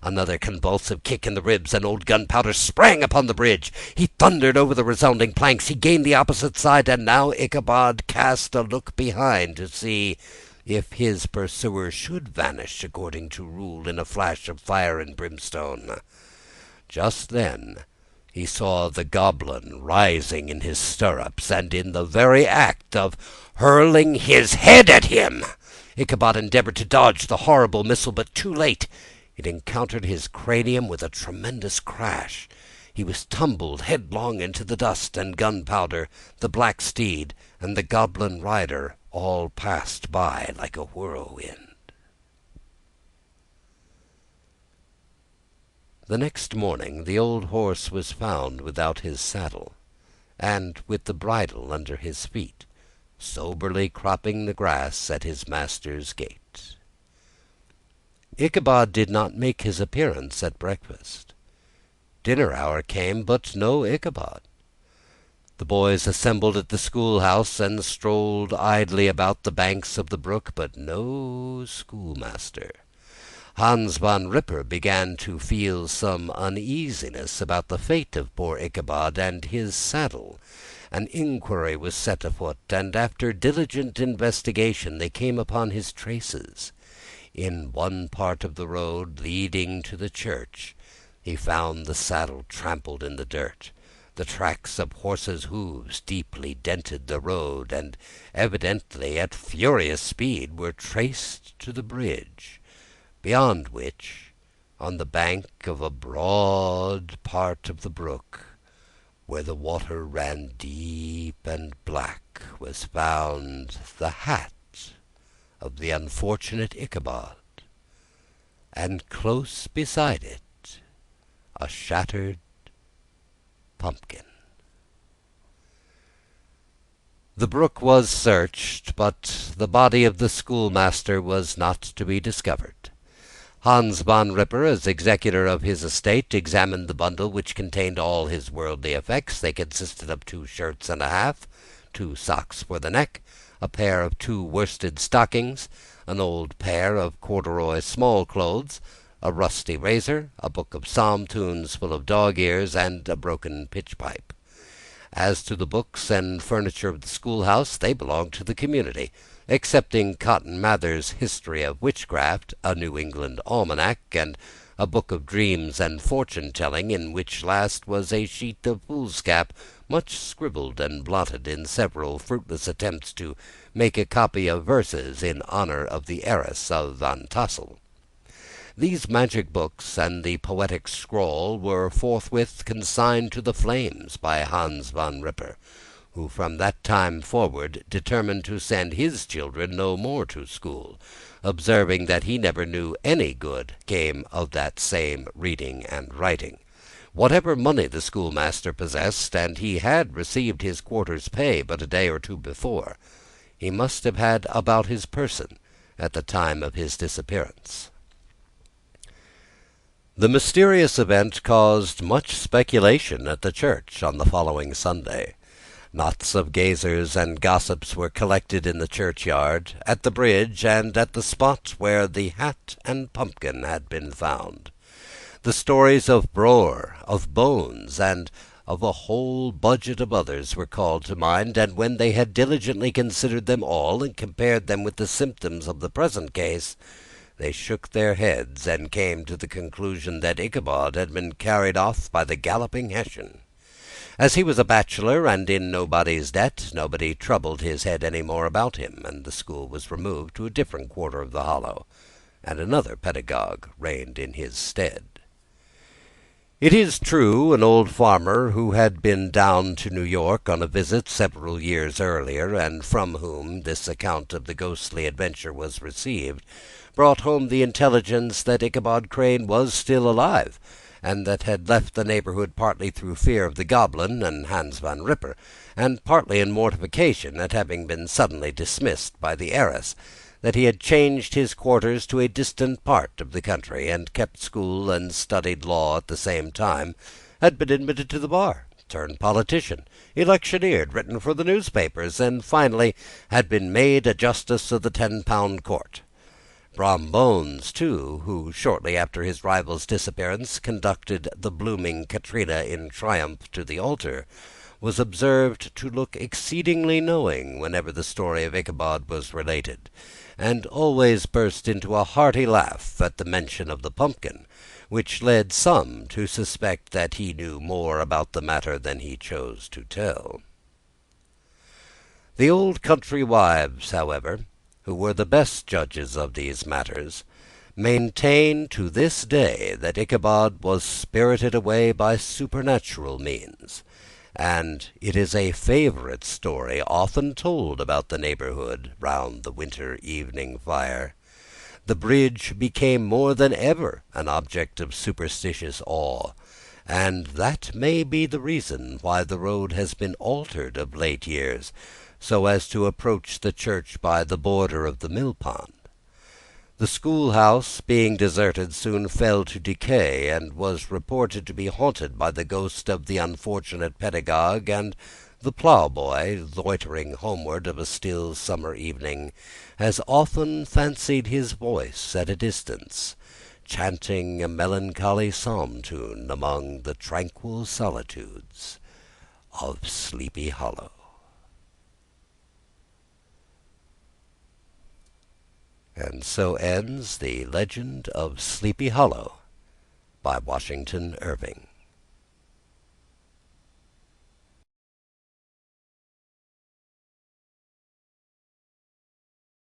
Another convulsive kick in the ribs, and old Gunpowder sprang upon the bridge. He thundered over the resounding planks. He gained the opposite side, and now Ichabod cast a look behind to see if his pursuer should vanish according to rule in a flash of fire and brimstone. Just then he saw the goblin rising in his stirrups, and in the very act of hurling his head at him. Ichabod endeavored to dodge the horrible missile, but too late. It encountered his cranium with a tremendous crash. He was tumbled headlong into the dust, and Gunpowder, the black steed, and the goblin rider all passed by like a whirlwind. The next morning the old horse was found without his saddle, and with the bridle under his feet, soberly cropping the grass at his master's gate. Ichabod did not make his appearance at breakfast. Dinner hour came, but no Ichabod. The boys assembled at the schoolhouse and strolled idly about the banks of the brook, but no schoolmaster. Hans Van Ripper began to feel some uneasiness about the fate of poor Ichabod and his saddle. An inquiry was set afoot, and after diligent investigation they came upon his traces. In one part of the road leading to the church he found the saddle trampled in the dirt. The tracks of horses' hoofs deeply dented the road, and evidently at furious speed were traced to the bridge, beyond which, on the bank of a broad part of the brook, where the water ran deep and black, was found the hat of the unfortunate Ichabod, and close beside it a shattered pumpkin. The brook was searched, but the body of the schoolmaster was not to be discovered. Hans Van Ripper, as executor of his estate, examined the bundle which contained all his worldly effects. They consisted of 2 shirts and a half, 2 socks for the neck, a pair of 2 worsted stockings, an old pair of corduroy small clothes, a rusty razor, a book of psalm tunes full of dog-ears, and a broken pitch-pipe. As to the books and furniture of the schoolhouse, they belonged to the community, excepting Cotton Mather's History of Witchcraft, a New England almanac, and a book of dreams and fortune-telling, in which last was a sheet of foolscap, much scribbled and blotted in several fruitless attempts to make a copy of verses in honour of the heiress of Van Tassel. These magic books and the poetic scrawl were forthwith consigned to the flames by Hans van Ripper, who from that time forward determined to send his children no more to school, observing that he never knew any good came of that same reading and writing. Whatever money the schoolmaster possessed, and he had received his quarter's pay but a day or two before, he must have had about his person at the time of his disappearance. The mysterious event caused much speculation at the church on the following Sunday. Knots of gazers and gossips were collected in the churchyard, at the bridge, and at the spot where the hat and pumpkin had been found. The stories of Broer, of Bones, and of a whole budget of others were called to mind, and when they had diligently considered them all, and compared them with the symptoms of the present case, they shook their heads and came to the conclusion that Ichabod had been carried off by the galloping Hessian. As he was a bachelor and in nobody's debt, nobody troubled his head any more about him, and the school was removed to a different quarter of the hollow, and another pedagogue reigned in his stead. It is true, an old farmer who had been down to New York on a visit several years earlier, and from whom this account of the ghostly adventure was received, brought home the intelligence that Ichabod Crane was still alive, and that had left the neighbourhood partly through fear of the goblin and Hans van Ripper, and partly in mortification at having been suddenly dismissed by the heiress, that he had changed his quarters to a distant part of the country, and kept school and studied law at the same time, had been admitted to the bar, turned politician, electioneered, written for the newspapers, and finally had been made a justice of the 10-pound court. Brom Bones, too, who, shortly after his rival's disappearance, conducted the blooming Katrina in triumph to the altar, was observed to look exceedingly knowing whenever the story of Ichabod was related, and always burst into a hearty laugh at the mention of the pumpkin, which led some to suspect that he knew more about the matter than he chose to tell. The old country wives, however, who were the best judges of these matters, maintain to this day that Ichabod was spirited away by supernatural means, and it is a favourite story often told about the neighbourhood round the winter evening fire. The bridge became more than ever an object of superstitious awe, and that may be the reason why the road has been altered of late years, so as to approach the church by the border of the mill-pond. The schoolhouse, being deserted, soon fell to decay, and was reported to be haunted by the ghost of the unfortunate pedagogue, and the ploughboy, loitering homeward of a still summer evening, has often fancied his voice at a distance, chanting a melancholy psalm tune among the tranquil solitudes of Sleepy Hollow. And so ends the legend of Sleepy Hollow by Washington Irving.